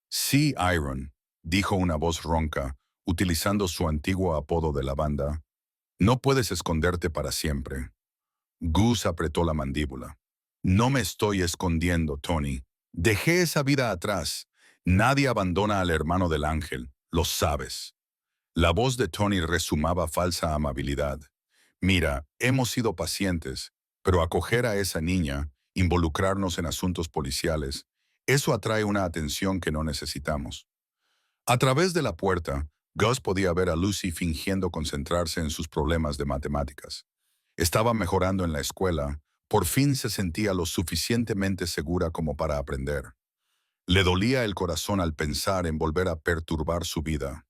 Sí, Iron, dijo una voz ronca, utilizando su antiguo apodo de la banda. No puedes esconderte para siempre. Gus apretó la mandíbula. No me estoy escondiendo, Tony. Dejé esa vida atrás. Nadie abandona al hermano del ángel, lo sabes. La voz de Tony resumaba falsa amabilidad. Mira, hemos sido pacientes, pero acoger a esa niña, involucrarnos en asuntos policiales, eso atrae una atención que no necesitamos. A través de la puerta, Gus podía ver a Lucy fingiendo concentrarse en sus problemas de matemáticas. Estaba mejorando en la escuela, por fin se sentía lo suficientemente segura como para aprender. Le dolía el corazón al pensar en volver a perturbar su vida.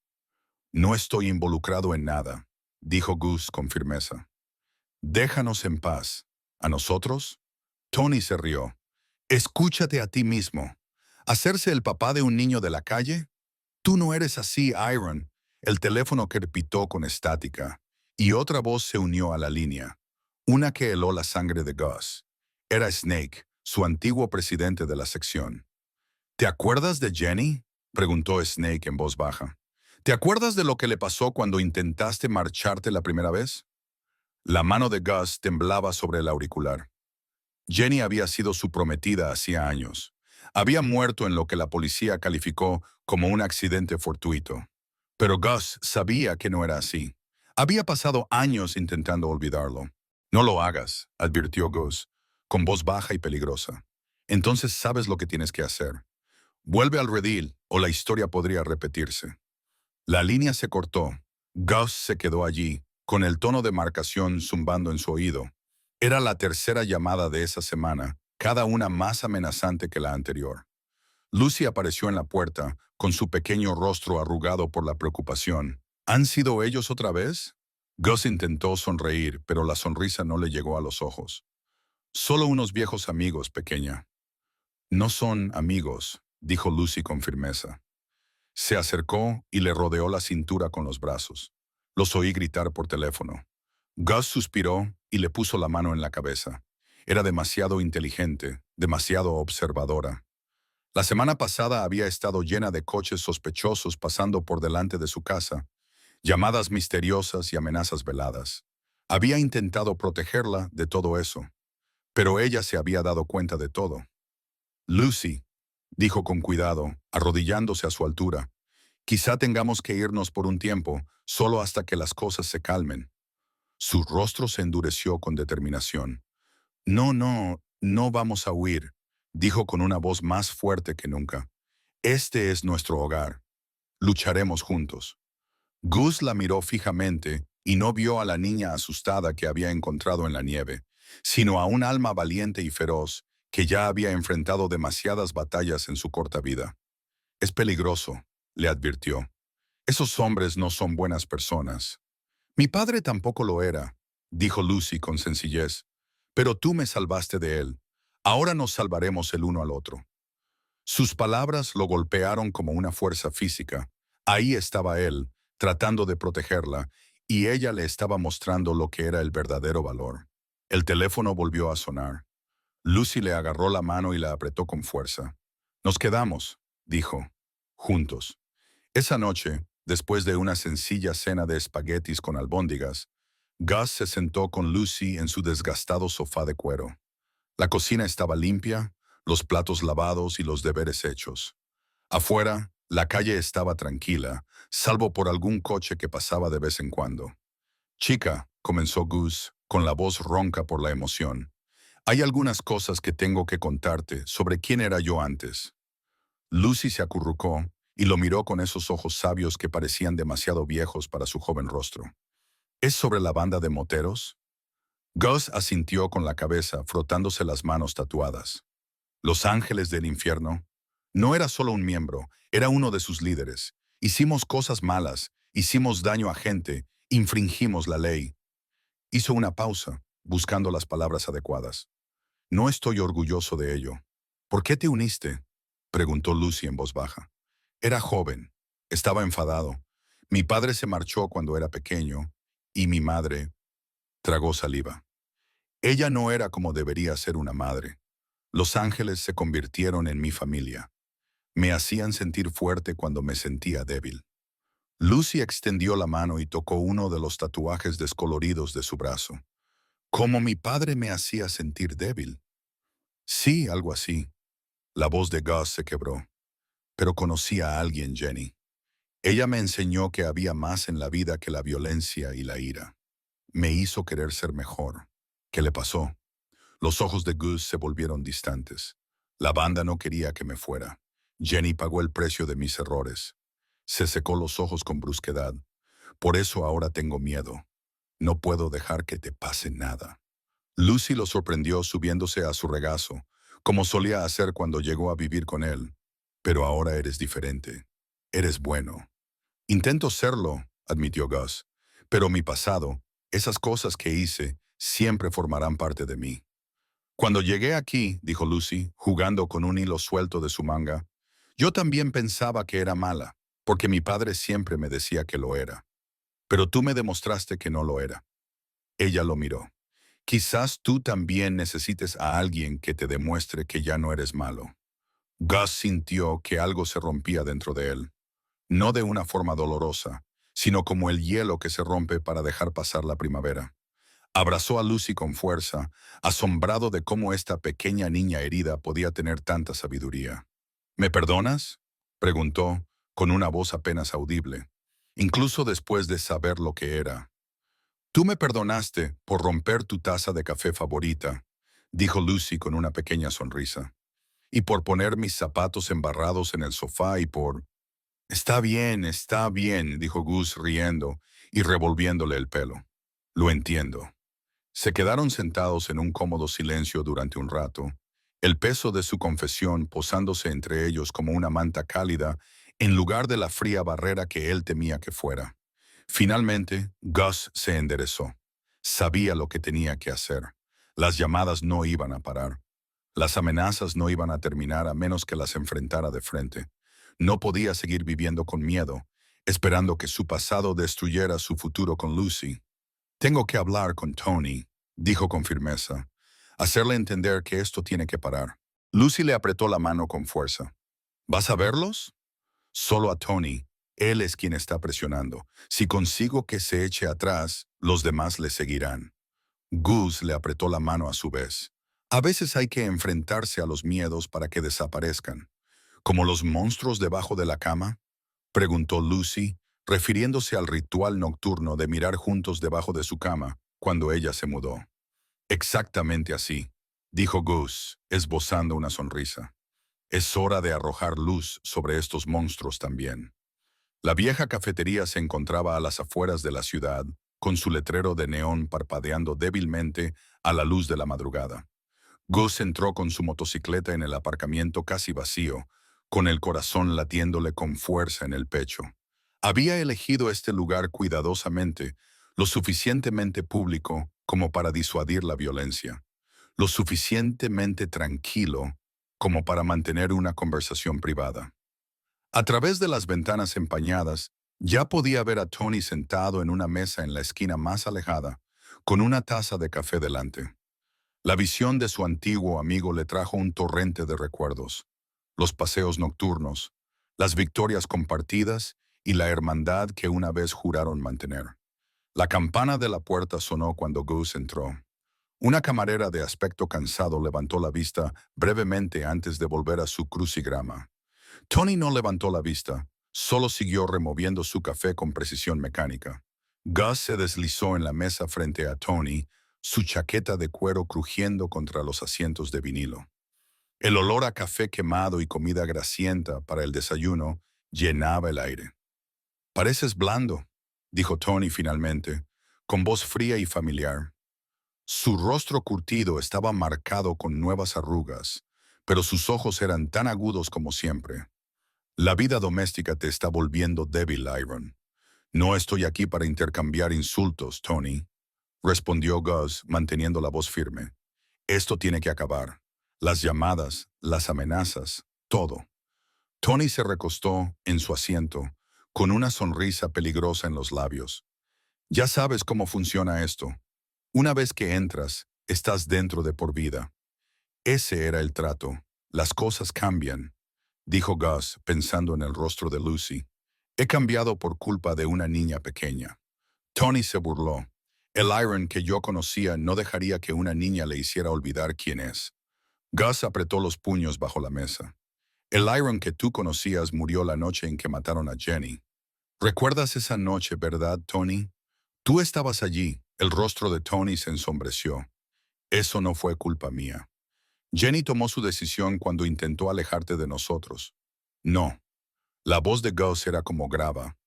No estoy involucrado en nada, dijo Gus con firmeza. Déjanos en paz. ¿A nosotros? Tony se rió. Escúchate a ti mismo. ¿Hacerse el papá de un niño de la calle? Tú no eres así, Iron. El teléfono crepitó con estática, y otra voz se unió a la línea, una que heló la sangre de Gus. Era Snake, su antiguo presidente de la sección. ¿Te acuerdas de Jenny?, preguntó Snake en voz baja. ¿Te acuerdas de lo que le pasó cuando intentaste marcharte la primera vez? La mano de Gus temblaba sobre el auricular. Jenny había sido su prometida hacía años. Había muerto en lo que la policía calificó como un accidente fortuito. Pero Gus sabía que no era así. Había pasado años intentando olvidarlo. No lo hagas, advirtió Gus, con voz baja y peligrosa. Entonces sabes lo que tienes que hacer. Vuelve al redil o la historia podría repetirse. La línea se cortó. Gus se quedó allí, con el tono de marcación zumbando en su oído. Era la tercera llamada de esa semana, cada una más amenazante que la anterior. Lucy apareció en la puerta, con su pequeño rostro arrugado por la preocupación. ¿Han sido ellos otra vez? Gus intentó sonreír, pero la sonrisa no le llegó a los ojos. Solo unos viejos amigos, pequeña. No son amigos, dijo Lucy con firmeza. Se acercó y le rodeó la cintura con los brazos. Los oí gritar por teléfono. Gus suspiró y le puso la mano en la cabeza. Era demasiado inteligente, demasiado observadora. La semana pasada había estado llena de coches sospechosos pasando por delante de su casa, llamadas misteriosas y amenazas veladas. Había intentado protegerla de todo eso, pero ella se había dado cuenta de todo. Lucy, dijo con cuidado, arrodillándose a su altura, quizá tengamos que irnos por un tiempo, solo hasta que las cosas se calmen. Su rostro se endureció con determinación. No, no, no vamos a huir, dijo con una voz más fuerte que nunca. Este es nuestro hogar. Lucharemos juntos. Gus la miró fijamente y no vio a la niña asustada que había encontrado en la nieve, sino a un alma valiente y feroz que ya había enfrentado demasiadas batallas en su corta vida. Es peligroso, le advirtió. Esos hombres no son buenas personas. Mi padre tampoco lo era, dijo Lucy con sencillez. Pero tú me salvaste de él. Ahora nos salvaremos el uno al otro. Sus palabras lo golpearon como una fuerza física. Ahí estaba él, tratando de protegerla, y ella le estaba mostrando lo que era el verdadero valor. El teléfono volvió a sonar. Lucy le agarró la mano y la apretó con fuerza. Nos quedamos, dijo, juntos. Esa noche, después de una sencilla cena de espaguetis con albóndigas, Gus se sentó con Lucy en su desgastado sofá de cuero. La cocina estaba limpia, los platos lavados y los deberes hechos. Afuera, la calle estaba tranquila, salvo por algún coche que pasaba de vez en cuando. Chica, comenzó Gus, con la voz ronca por la emoción. Hay algunas cosas que tengo que contarte sobre quién era yo antes. Lucy se acurrucó y lo miró con esos ojos sabios que parecían demasiado viejos para su joven rostro. ¿Es sobre la banda de moteros? Gus asintió con la cabeza, frotándose las manos tatuadas. Los Ángeles del Infierno. No era solo un miembro, era uno de sus líderes. Hicimos cosas malas, hicimos daño a gente, infringimos la ley. Hizo una pausa, buscando las palabras adecuadas. No estoy orgulloso de ello. ¿Por qué te uniste? Preguntó Lucy en voz baja. Era joven, estaba enfadado. Mi padre se marchó cuando era pequeño, y mi madre tragó saliva. Ella no era como debería ser una madre. Los ángeles se convirtieron en mi familia. Me hacían sentir fuerte cuando me sentía débil. Lucy extendió la mano y tocó uno de los tatuajes descoloridos de su brazo. Como mi padre me hacía sentir débil. Sí, algo así. La voz de Gus se quebró. Pero conocí a alguien, Jenny. Ella me enseñó que había más en la vida que la violencia y la ira. Me hizo querer ser mejor. ¿Qué le pasó? Los ojos de Gus se volvieron distantes. La banda no quería que me fuera. Jenny pagó el precio de mis errores. Se secó los ojos con brusquedad. Por eso ahora tengo miedo. No puedo dejar que te pase nada. Lucy lo sorprendió subiéndose a su regazo, como solía hacer cuando llegó a vivir con él. Pero ahora eres diferente. Eres bueno. Intento serlo, admitió Gus. Pero mi pasado, esas cosas que hice, siempre formarán parte de mí. Cuando llegué aquí, dijo Lucy, jugando con un hilo suelto de su manga, yo también pensaba que era mala, porque mi padre siempre me decía que lo era. Pero tú me demostraste que no lo era. Ella lo miró. Quizás tú también necesites a alguien que te demuestre que ya no eres malo. Gus sintió que algo se rompía dentro de él, no de una forma dolorosa, sino como el hielo que se rompe para dejar pasar la primavera. Abrazó a Lucy con fuerza, asombrado de cómo esta pequeña niña herida podía tener tanta sabiduría. ¿Me perdonas?, preguntó, con una voz apenas audible, incluso después de saber lo que era. Tú me perdonaste por romper tu taza de café favorita, dijo Lucy con una pequeña sonrisa, y por poner mis zapatos embarrados en el sofá y por... está bien, dijo Gus riendo y revolviéndole el pelo. Lo entiendo. Se quedaron sentados en un cómodo silencio durante un rato, el peso de su confesión posándose entre ellos como una manta cálida en lugar de la fría barrera que él temía que fuera. Finalmente, Gus se enderezó. Sabía lo que tenía que hacer. Las llamadas no iban a parar. Las amenazas no iban a terminar a menos que las enfrentara de frente. No podía seguir viviendo con miedo, esperando que su pasado destruyera su futuro con Lucy. Tengo que hablar con Tony, dijo con firmeza. Hacerle entender que esto tiene que parar. Lucy le apretó la mano con fuerza. ¿Vas a verlos? Solo a Tony. Él es quien está presionando. Si consigo que se eche atrás, los demás le seguirán. Gus le apretó la mano a su vez. A veces hay que enfrentarse a los miedos para que desaparezcan. ¿Como los monstruos debajo de la cama? Preguntó Lucy, refiriéndose al ritual nocturno de mirar juntos debajo de su cama cuando ella se mudó. Exactamente así, dijo Gus, esbozando una sonrisa. Es hora de arrojar luz sobre estos monstruos también. La vieja cafetería se encontraba a las afueras de la ciudad, con su letrero de neón parpadeando débilmente a la luz de la madrugada. Gus entró con su motocicleta en el aparcamiento casi vacío, con el corazón latiéndole con fuerza en el pecho. Había elegido este lugar cuidadosamente, lo suficientemente público como para disuadir la violencia, lo suficientemente tranquilo como para mantener una conversación privada. A través de las ventanas empañadas, ya podía ver a Tony sentado en una mesa en la esquina más alejada, con una taza de café delante. La visión de su antiguo amigo le trajo un torrente de recuerdos, los paseos nocturnos, las victorias compartidas y la hermandad que una vez juraron mantener. La campana de la puerta sonó cuando Gus entró. Una camarera de aspecto cansado levantó la vista brevemente antes de volver a su crucigrama. Tony no levantó la vista, solo siguió removiendo su café con precisión mecánica. Gus se deslizó en la mesa frente a Tony, su chaqueta de cuero crujiendo contra los asientos de vinilo. El olor a café quemado y comida grasienta para el desayuno llenaba el aire. «Pareces blando», dijo Tony finalmente, con voz fría y familiar. Su rostro curtido estaba marcado con nuevas arrugas, pero sus ojos eran tan agudos como siempre. «La vida doméstica te está volviendo débil, Iron. No estoy aquí para intercambiar insultos, Tony», respondió Gus, manteniendo la voz firme. «Esto tiene que acabar. Las llamadas, las amenazas, todo». Tony se recostó en su asiento, con una sonrisa peligrosa en los labios. «Ya sabes cómo funciona esto. Una vez que entras, estás dentro de por vida». Ese era el trato. «Las cosas cambian», dijo Gus, pensando en el rostro de Lucy. «He cambiado por culpa de una niña pequeña». Tony se burló. El Iron que yo conocía no dejaría que una niña le hiciera olvidar quién es. Gus apretó los puños bajo la mesa. El Iron que tú conocías murió la noche en que mataron a Jenny. ¿Recuerdas esa noche, verdad, Tony? Tú estabas allí. El rostro de Tony se ensombreció. Eso no fue culpa mía. Jenny tomó su decisión cuando intentó alejarte de nosotros. No. La voz de Gus era como grava.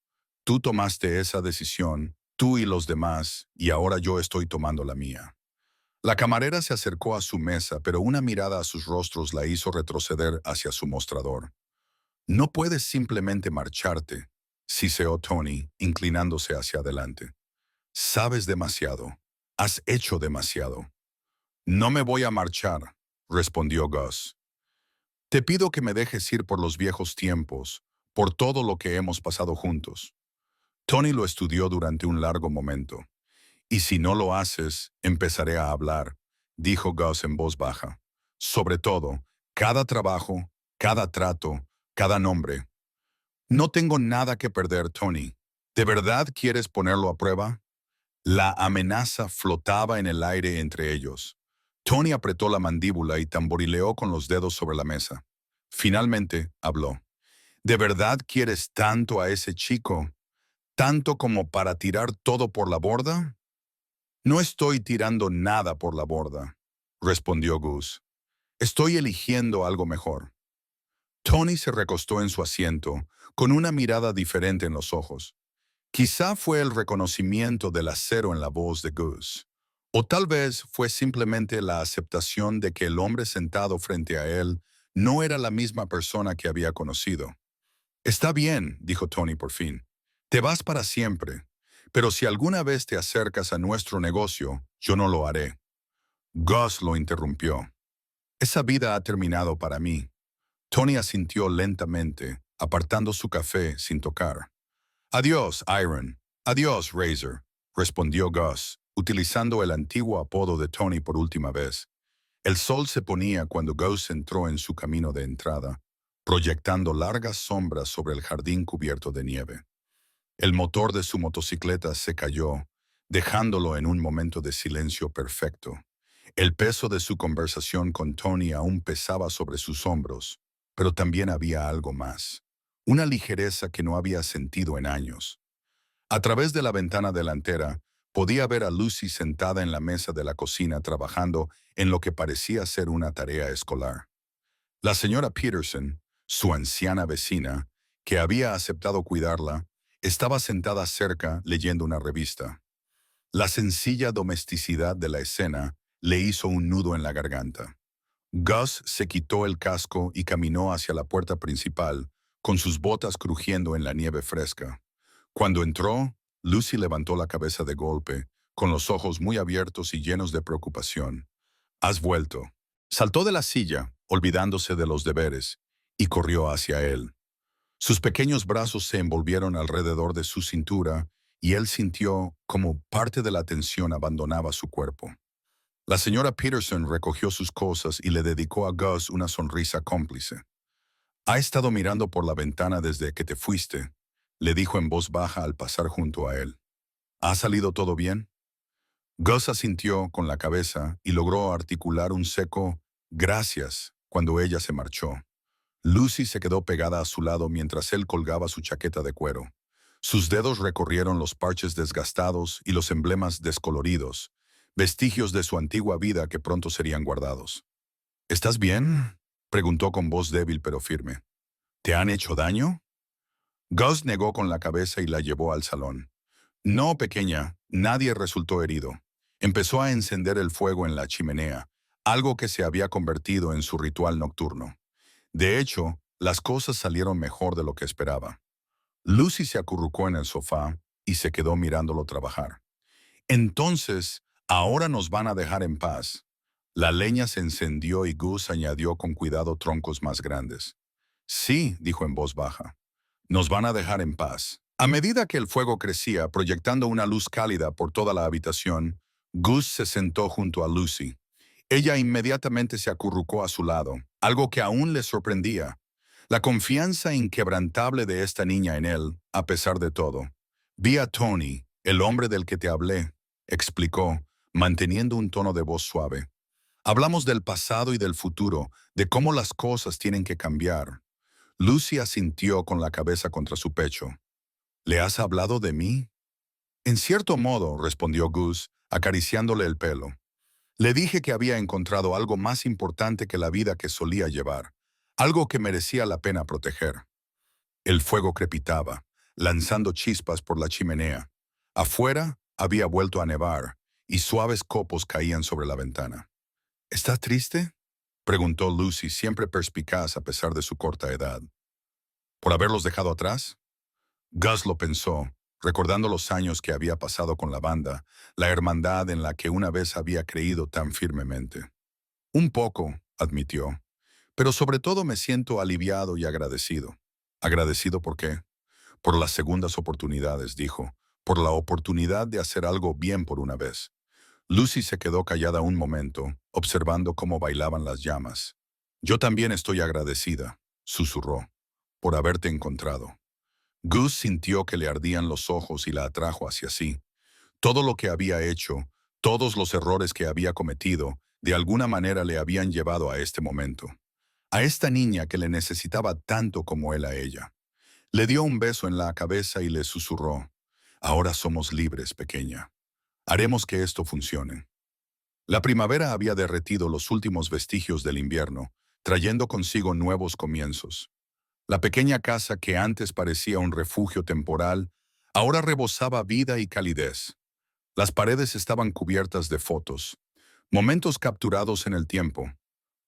Tú tomaste esa decisión, tú y los demás, y ahora yo estoy tomando la mía. La camarera se acercó a su mesa, pero una mirada a sus rostros la hizo retroceder hacia su mostrador. «No puedes simplemente marcharte», siseó Tony, inclinándose hacia adelante. «Sabes demasiado. Has hecho demasiado». «No me voy a marchar», respondió Gus. «Te pido que me dejes ir por los viejos tiempos, por todo lo que hemos pasado juntos». Tony lo estudió durante un largo momento. «Y si no lo haces, empezaré a hablar», dijo Gus en voz baja. «Sobre todo, cada trabajo, cada trato, cada nombre». «No tengo nada que perder, Tony. ¿De verdad quieres ponerlo a prueba?» La amenaza flotaba en el aire entre ellos. Tony apretó la mandíbula y tamborileó con los dedos sobre la mesa. Finalmente habló. «¿De verdad quieres tanto a ese chico? ¿Tanto como para tirar todo por la borda?» «No estoy tirando nada por la borda», respondió Gus. «Estoy eligiendo algo mejor». Tony se recostó en su asiento, con una mirada diferente en los ojos. Quizá fue el reconocimiento del acero en la voz de Gus. O tal vez fue simplemente la aceptación de que el hombre sentado frente a él no era la misma persona que había conocido. «Está bien», dijo Tony por fin. «Te vas para siempre. Pero si alguna vez te acercas a nuestro negocio, yo no lo haré». Gus lo interrumpió. «Esa vida ha terminado para mí». Tony asintió lentamente, apartando su café sin tocar. «Adiós, Iron. Adiós, Razor», respondió Gus, utilizando el antiguo apodo de Tony por última vez. El sol se ponía cuando Gus entró en su camino de entrada, proyectando largas sombras sobre el jardín cubierto de nieve. El motor de su motocicleta se cayó, dejándolo en un momento de silencio perfecto. El peso de su conversación con Tony aún pesaba sobre sus hombros, pero también había algo más. Una ligereza que no había sentido en años. A través de la ventana delantera, podía ver a Lucy sentada en la mesa de la cocina trabajando en lo que parecía ser una tarea escolar. La señora Peterson, su anciana vecina, que había aceptado cuidarla, estaba sentada cerca leyendo una revista. La sencilla domesticidad de la escena le hizo un nudo en la garganta. Gus se quitó el casco y caminó hacia la puerta principal, con sus botas crujiendo en la nieve fresca. Cuando entró, Lucy levantó la cabeza de golpe, con los ojos muy abiertos y llenos de preocupación. «Has vuelto». Saltó de la silla, olvidándose de los deberes, y corrió hacia él. Sus pequeños brazos se envolvieron alrededor de su cintura y él sintió como parte de la tensión abandonaba su cuerpo. La señora Peterson recogió sus cosas y le dedicó a Gus una sonrisa cómplice. «Ha estado mirando por la ventana desde que te fuiste», le dijo en voz baja al pasar junto a él. «¿Ha salido todo bien?» Gus asintió con la cabeza y logró articular un seco «gracias» cuando ella se marchó. Lucy se quedó pegada a su lado mientras él colgaba su chaqueta de cuero. Sus dedos recorrieron los parches desgastados y los emblemas descoloridos, vestigios de su antigua vida que pronto serían guardados. «¿Estás bien?», preguntó con voz débil pero firme. «¿Te han hecho daño?» Gus negó con la cabeza y la llevó al salón. «No, pequeña, nadie resultó herido». Empezó a encender el fuego en la chimenea, algo que se había convertido en su ritual nocturno. De hecho, las cosas salieron mejor de lo que esperaba. Lucy se acurrucó en el sofá y se quedó mirándolo trabajar. «Entonces, ahora nos van a dejar en paz». La leña se encendió y Gus añadió con cuidado troncos más grandes. «Sí», dijo en voz baja. «Nos van a dejar en paz». A medida que el fuego crecía, proyectando una luz cálida por toda la habitación, Gus se sentó junto a Lucy. Ella inmediatamente se acurrucó a su lado, algo que aún le sorprendía. La confianza inquebrantable de esta niña en él, a pesar de todo. «Vi a Tony, el hombre del que te hablé», explicó, manteniendo un tono de voz suave. «Hablamos del pasado y del futuro, de cómo las cosas tienen que cambiar». Lucy asintió con la cabeza contra su pecho. «¿Le has hablado de mí?» «En cierto modo», respondió Gus, acariciándole el pelo. «Le dije que había encontrado algo más importante que la vida que solía llevar, algo que merecía la pena proteger». El fuego crepitaba, lanzando chispas por la chimenea. Afuera había vuelto a nevar, y suaves copos caían sobre la ventana. «¿Estás triste?», preguntó Lucy, siempre perspicaz a pesar de su corta edad. «¿Por haberlos dejado atrás?» Gus lo pensó, recordando los años que había pasado con la banda, la hermandad en la que una vez había creído tan firmemente. «Un poco», admitió, «pero sobre todo me siento aliviado y agradecido». «¿Agradecido por qué?» «Por las segundas oportunidades», dijo, «por la oportunidad de hacer algo bien por una vez». Lucy se quedó callada un momento, observando cómo bailaban las llamas. «Yo también estoy agradecida», susurró, «por haberte encontrado». Gus sintió que le ardían los ojos y la atrajo hacia sí. Todo lo que había hecho, todos los errores que había cometido, de alguna manera le habían llevado a este momento. A esta niña que le necesitaba tanto como él a ella. Le dio un beso en la cabeza y le susurró, «Ahora somos libres, pequeña. Haremos que esto funcione». La primavera había derretido los últimos vestigios del invierno, trayendo consigo nuevos comienzos. La pequeña casa que antes parecía un refugio temporal, ahora rebosaba vida y calidez. Las paredes estaban cubiertas de fotos, momentos capturados en el tiempo.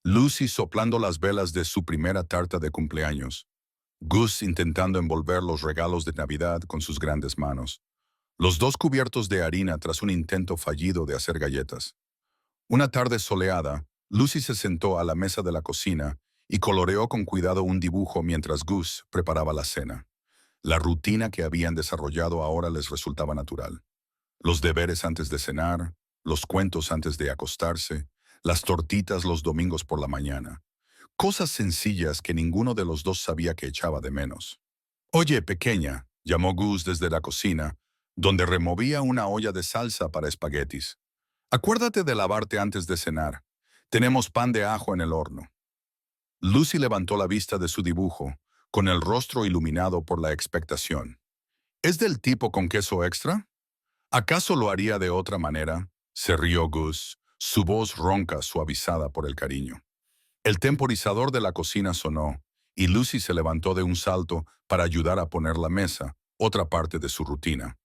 Lucy soplando las velas de su primera tarta de cumpleaños. Gus intentando envolver los regalos de Navidad con sus grandes manos. Los dos cubiertos de harina tras un intento fallido de hacer galletas. Una tarde soleada, Lucy se sentó a la mesa de la cocina y coloreó con cuidado un dibujo mientras Gus preparaba la cena. La rutina que habían desarrollado ahora les resultaba natural. Los deberes antes de cenar, los cuentos antes de acostarse, las tortitas los domingos por la mañana. Cosas sencillas que ninguno de los dos sabía que echaba de menos. Oye, pequeña, llamó Gus desde la cocina, donde removía una olla de salsa para espaguetis. Acuérdate de lavarte antes de cenar. Tenemos pan de ajo en el horno. Lucy levantó la vista de su dibujo, con el rostro iluminado por la expectación. ¿Es del tipo con queso extra? ¿Acaso lo haría de otra manera? Se rió Gus, su voz ronca suavizada por el cariño. El temporizador de la cocina sonó, y Lucy se levantó de un salto para ayudar a poner la mesa, otra parte de su rutina.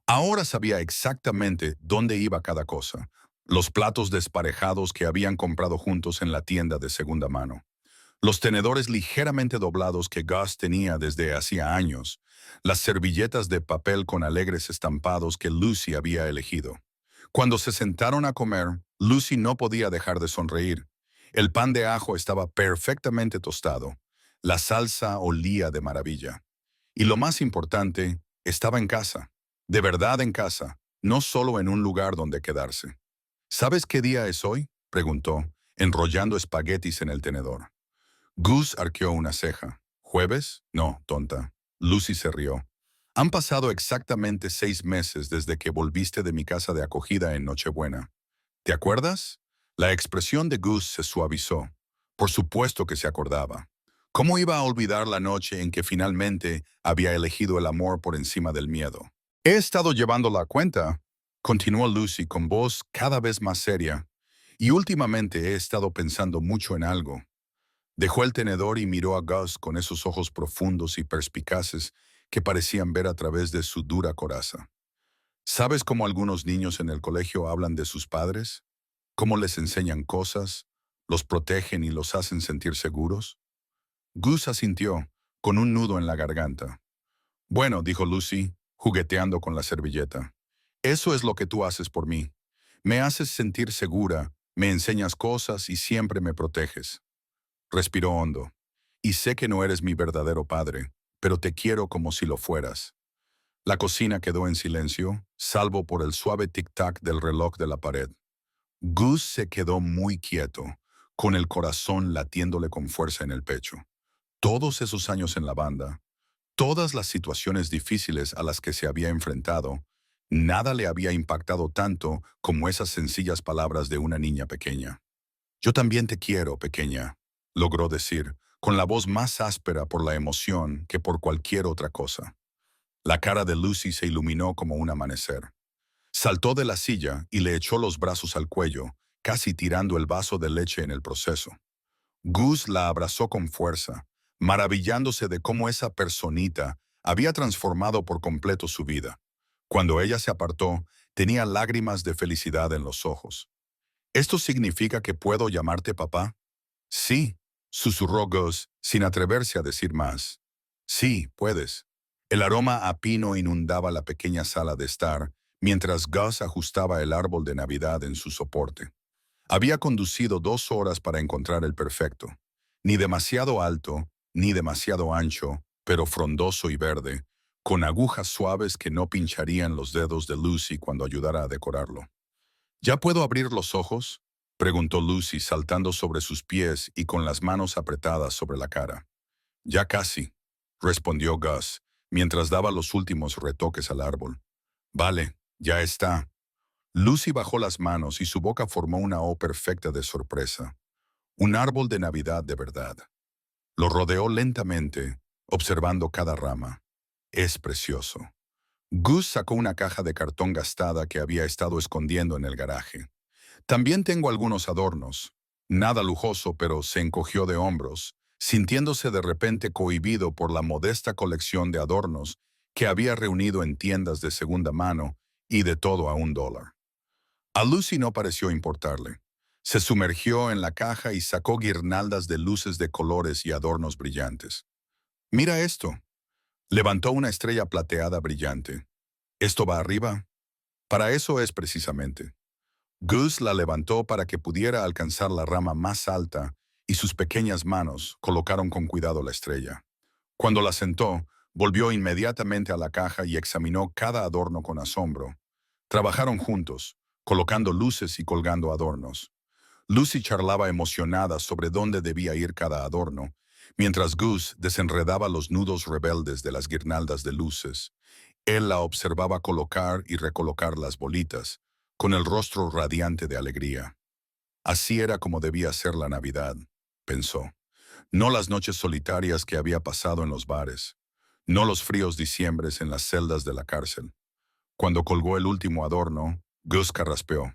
Ahora sabía exactamente dónde iba cada cosa, los platos desparejados que habían comprado juntos en la tienda de segunda mano, los tenedores ligeramente doblados que Gus tenía desde hacía años, las servilletas de papel con alegres estampados que Lucy había elegido. Cuando se sentaron a comer, Lucy no podía dejar de sonreír. El pan de ajo estaba perfectamente tostado. La salsa olía de maravilla. Y lo más importante, estaba en casa. De verdad en casa, no solo en un lugar donde quedarse. ¿Sabes qué día es hoy?, preguntó, enrollando espaguetis en el tenedor. Gus arqueó una ceja. ¿Jueves? No, tonta. Lucy se rió. Han pasado exactamente 6 meses desde que volviste de mi casa de acogida en Nochebuena. ¿Te acuerdas? La expresión de Gus se suavizó. Por supuesto que se acordaba. ¿Cómo iba a olvidar la noche en que finalmente había elegido el amor por encima del miedo? He estado llevando la cuenta, continuó Lucy con voz cada vez más seria, y últimamente he estado pensando mucho en algo. Dejó el tenedor y miró a Gus con esos ojos profundos y perspicaces que parecían ver a través de su dura coraza. ¿Sabes cómo algunos niños en el colegio hablan de sus padres? ¿Cómo les enseñan cosas, los protegen y los hacen sentir seguros? Gus asintió, con un nudo en la garganta. Bueno, dijo Lucy, jugueteando con la servilleta. Eso es lo que tú haces por mí. Me haces sentir segura, me enseñas cosas y siempre me proteges. Respiró hondo. Y sé que no eres mi verdadero padre, pero te quiero como si lo fueras. La cocina quedó en silencio, salvo por el suave tic-tac del reloj de la pared. Gus se quedó muy quieto, con el corazón latiéndole con fuerza en el pecho. Todos esos años en la banda, todas las situaciones difíciles a las que se había enfrentado, nada le había impactado tanto como esas sencillas palabras de una niña pequeña. Yo también te quiero, pequeña, logró decir, con la voz más áspera por la emoción que por cualquier otra cosa. La cara de Lucy se iluminó como un amanecer. Saltó de la silla y le echó los brazos al cuello, casi tirando el vaso de leche en el proceso. Gus la abrazó con fuerza, maravillándose de cómo esa personita había transformado por completo su vida. Cuando ella se apartó, tenía lágrimas de felicidad en los ojos. ¿Esto significa que puedo llamarte papá? Sí, susurró Gus, sin atreverse a decir más. Sí, puedes. El aroma a pino inundaba la pequeña sala de estar, mientras Gus ajustaba el árbol de Navidad en su soporte. Había conducido 2 horas para encontrar el perfecto. Ni demasiado alto, ni demasiado ancho, pero frondoso y verde, con agujas suaves que no pincharían los dedos de Lucy cuando ayudara a decorarlo. ¿Ya puedo abrir los ojos?, preguntó Lucy saltando sobre sus pies y con las manos apretadas sobre la cara. Ya casi, respondió Gus, mientras daba los últimos retoques al árbol. Vale, ya está. Lucy bajó las manos y su boca formó una O perfecta de sorpresa. Un árbol de Navidad de verdad. Lo rodeó lentamente, observando cada rama. Es precioso. Gus sacó una caja de cartón gastada que había estado escondiendo en el garaje. También tengo algunos adornos. Nada lujoso, pero se encogió de hombros, sintiéndose de repente cohibido por la modesta colección de adornos que había reunido en tiendas de segunda mano y de todo a $1. A Lucy no pareció importarle. Se sumergió en la caja y sacó guirnaldas de luces de colores y adornos brillantes. Mira esto. Levantó una estrella plateada brillante. ¿Esto va arriba? Para eso es precisamente. Gus la levantó para que pudiera alcanzar la rama más alta y sus pequeñas manos colocaron con cuidado la estrella. Cuando la sentó, volvió inmediatamente a la caja y examinó cada adorno con asombro. Trabajaron juntos, colocando luces y colgando adornos. Lucy charlaba emocionada sobre dónde debía ir cada adorno, mientras Gus desenredaba los nudos rebeldes de las guirnaldas de luces. Él la observaba colocar y recolocar las bolitas, con el rostro radiante de alegría. Así era como debía ser la Navidad, pensó. No las noches solitarias que había pasado en los bares, no los fríos diciembres en las celdas de la cárcel. Cuando colgó el último adorno, Gus carraspeó.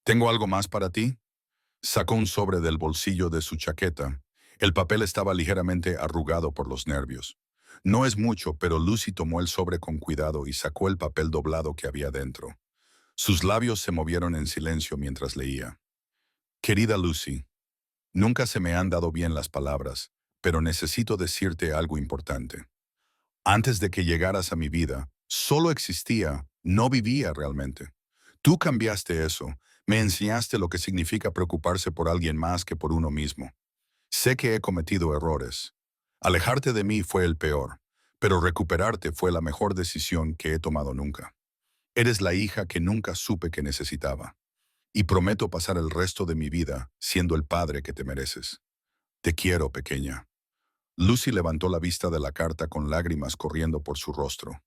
¿Tengo algo más para ti? Sacó un sobre del bolsillo de su chaqueta. El papel estaba ligeramente arrugado por los nervios. No es mucho, pero Lucy tomó el sobre con cuidado y sacó el papel doblado que había dentro. Sus labios se movieron en silencio mientras leía. Querida Lucy, nunca se me han dado bien las palabras, pero necesito decirte algo importante. Antes de que llegaras a mi vida, solo existía, no vivía realmente. Tú cambiaste eso, me enseñaste lo que significa preocuparse por alguien más que por uno mismo. Sé que he cometido errores. Alejarte de mí fue el peor, pero recuperarte fue la mejor decisión que he tomado nunca. Eres la hija que nunca supe que necesitaba. Y prometo pasar el resto de mi vida siendo el padre que te mereces. Te quiero, pequeña. Lucy levantó la vista de la carta con lágrimas corriendo por su rostro.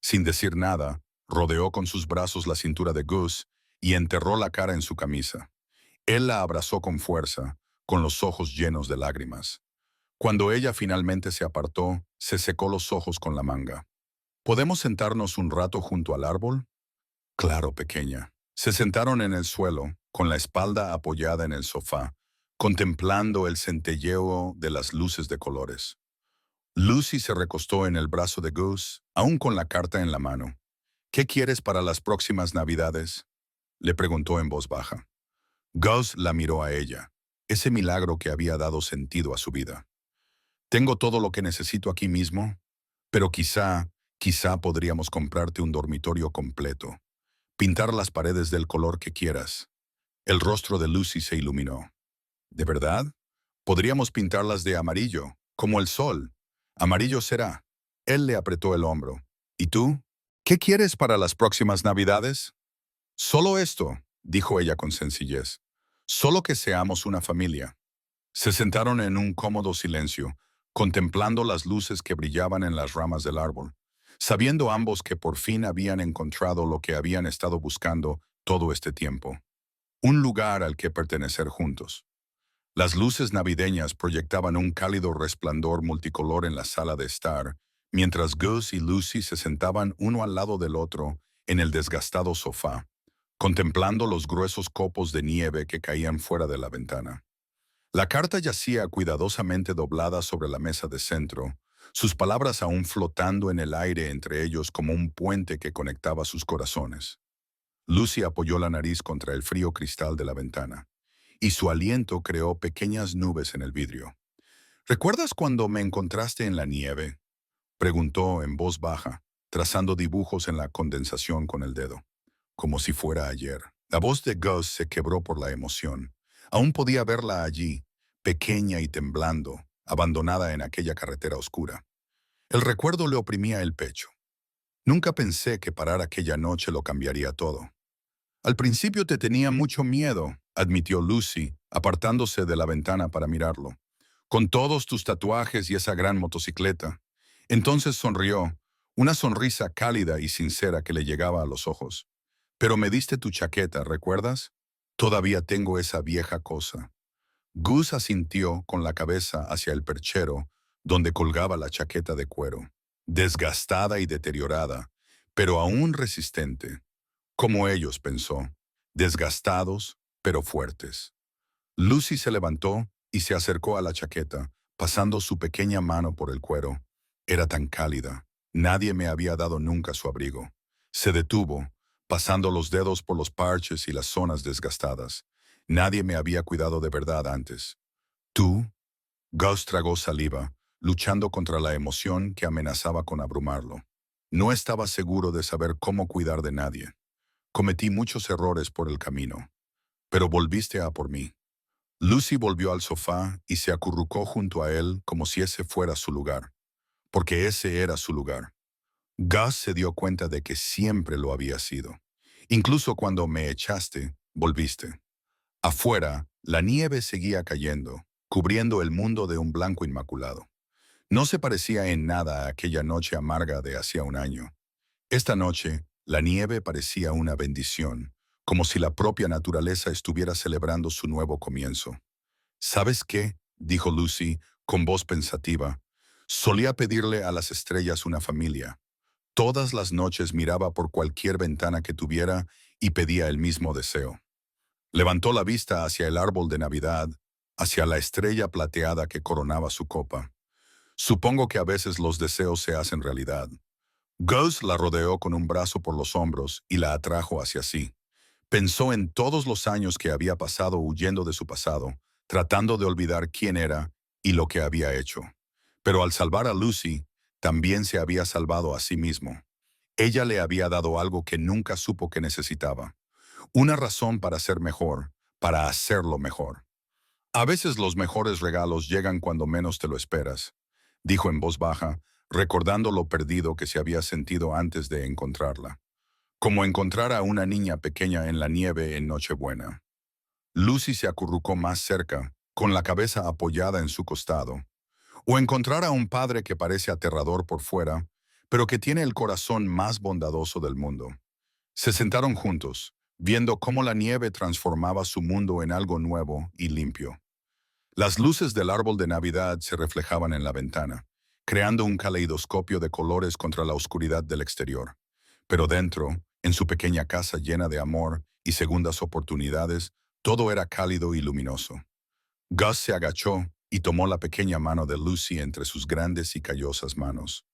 Sin decir nada, rodeó con sus brazos la cintura de Gus y enterró la cara en su camisa. Él la abrazó con fuerza, con los ojos llenos de lágrimas. Cuando ella finalmente se apartó, se secó los ojos con la manga. ¿Podemos sentarnos un rato junto al árbol? Claro, pequeña. Se sentaron en el suelo, con la espalda apoyada en el sofá, contemplando el centelleo de las luces de colores. Lucy se recostó en el brazo de Gus, aún con la carta en la mano. ¿Qué quieres para las próximas Navidades? Le preguntó en voz baja. Gus la miró a ella, ese milagro que había dado sentido a su vida. Tengo todo lo que necesito aquí mismo, pero quizá podríamos comprarte un dormitorio completo, pintar las paredes del color que quieras. El rostro de Lucy se iluminó. ¿De verdad? Podríamos pintarlas de amarillo, como el sol. Amarillo será. Él le apretó el hombro. ¿Y tú? ¿Qué quieres para las próximas Navidades? Solo esto, dijo ella con sencillez. Solo que seamos una familia. Se sentaron en un cómodo silencio, contemplando las luces que brillaban en las ramas del árbol, sabiendo ambos que por fin habían encontrado lo que habían estado buscando todo este tiempo. Un lugar al que pertenecer juntos. Las luces navideñas proyectaban un cálido resplandor multicolor en la sala de estar, mientras Gus y Lucy se sentaban uno al lado del otro en el desgastado sofá, contemplando los gruesos copos de nieve que caían fuera de la ventana. La carta yacía cuidadosamente doblada sobre la mesa de centro, sus palabras aún flotando en el aire entre ellos como un puente que conectaba sus corazones. Lucy apoyó la nariz contra el frío cristal de la ventana, y su aliento creó pequeñas nubes en el vidrio. ¿Recuerdas cuando me encontraste en la nieve? Preguntó en voz baja, trazando dibujos en la condensación con el dedo, como si fuera ayer. La voz de Gus se quebró por la emoción. Aún podía verla allí, pequeña y temblando, abandonada en aquella carretera oscura. El recuerdo le oprimía el pecho. Nunca pensé que parar aquella noche lo cambiaría todo. Al principio te tenía mucho miedo, admitió Lucy, apartándose de la ventana para mirarlo. Con todos tus tatuajes y esa gran motocicleta. Entonces sonrió, una sonrisa cálida y sincera que le llegaba a los ojos. Pero me diste tu chaqueta, ¿recuerdas? Todavía tengo esa vieja cosa. Gus asintió con la cabeza hacia el perchero, donde colgaba la chaqueta de cuero, desgastada y deteriorada, pero aún resistente. Como ellos, pensó, desgastados, pero fuertes. Lucy se levantó y se acercó a la chaqueta, pasando su pequeña mano por el cuero. Era tan cálida. Nadie me había dado nunca su abrigo. Se detuvo, pasando los dedos por los parches y las zonas desgastadas. Nadie me había cuidado de verdad antes. ¿Tú? Gus tragó saliva, luchando contra la emoción que amenazaba con abrumarlo. No estaba seguro de saber cómo cuidar de nadie. Cometí muchos errores por el camino, pero volviste a por mí. Lucy volvió al sofá y se acurrucó junto a él como si ese fuera su lugar, porque ese era su lugar. Gus se dio cuenta de que siempre lo había sido. Incluso cuando me echaste, volviste. Afuera, la nieve seguía cayendo, cubriendo el mundo de un blanco inmaculado. No se parecía en nada a aquella noche amarga de hacía un año. Esta noche, la nieve parecía una bendición, como si la propia naturaleza estuviera celebrando su nuevo comienzo. ¿Sabes qué?, dijo Lucy, con voz pensativa. Solía pedirle a las estrellas una familia. Todas las noches miraba por cualquier ventana que tuviera y pedía el mismo deseo. Levantó la vista hacia el árbol de Navidad, hacia la estrella plateada que coronaba su copa. Supongo que a veces los deseos se hacen realidad. Gus la rodeó con un brazo por los hombros y la atrajo hacia sí. Pensó en todos los años que había pasado huyendo de su pasado, tratando de olvidar quién era y lo que había hecho. Pero al salvar a Lucy, también se había salvado a sí mismo. Ella le había dado algo que nunca supo que necesitaba. Una razón para ser mejor, para hacerlo mejor. A veces los mejores regalos llegan cuando menos te lo esperas, dijo en voz baja, recordando lo perdido que se había sentido antes de encontrarla. Como encontrar a una niña pequeña en la nieve en Nochebuena. Lucy se acurrucó más cerca, con la cabeza apoyada en su costado. O encontrar a un padre que parece aterrador por fuera, pero que tiene el corazón más bondadoso del mundo. Se sentaron juntos, viendo cómo la nieve transformaba su mundo en algo nuevo y limpio. Las luces del árbol de Navidad se reflejaban en la ventana, creando un caleidoscopio de colores contra la oscuridad del exterior. Pero dentro, en su pequeña casa llena de amor y segundas oportunidades, todo era cálido y luminoso. Gus se agachó y tomó la pequeña mano de Lucy entre sus grandes y callosas manos.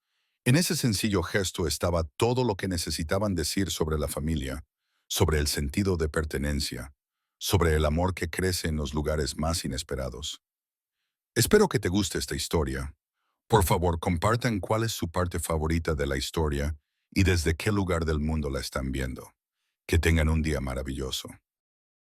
En ese sencillo gesto estaba todo lo que necesitaban decir sobre la familia, sobre el sentido de pertenencia, sobre el amor que crece en los lugares más inesperados. Espero que te guste esta historia. Por favor, compartan cuál es su parte favorita de la historia y desde qué lugar del mundo la están viendo. Que tengan un día maravilloso.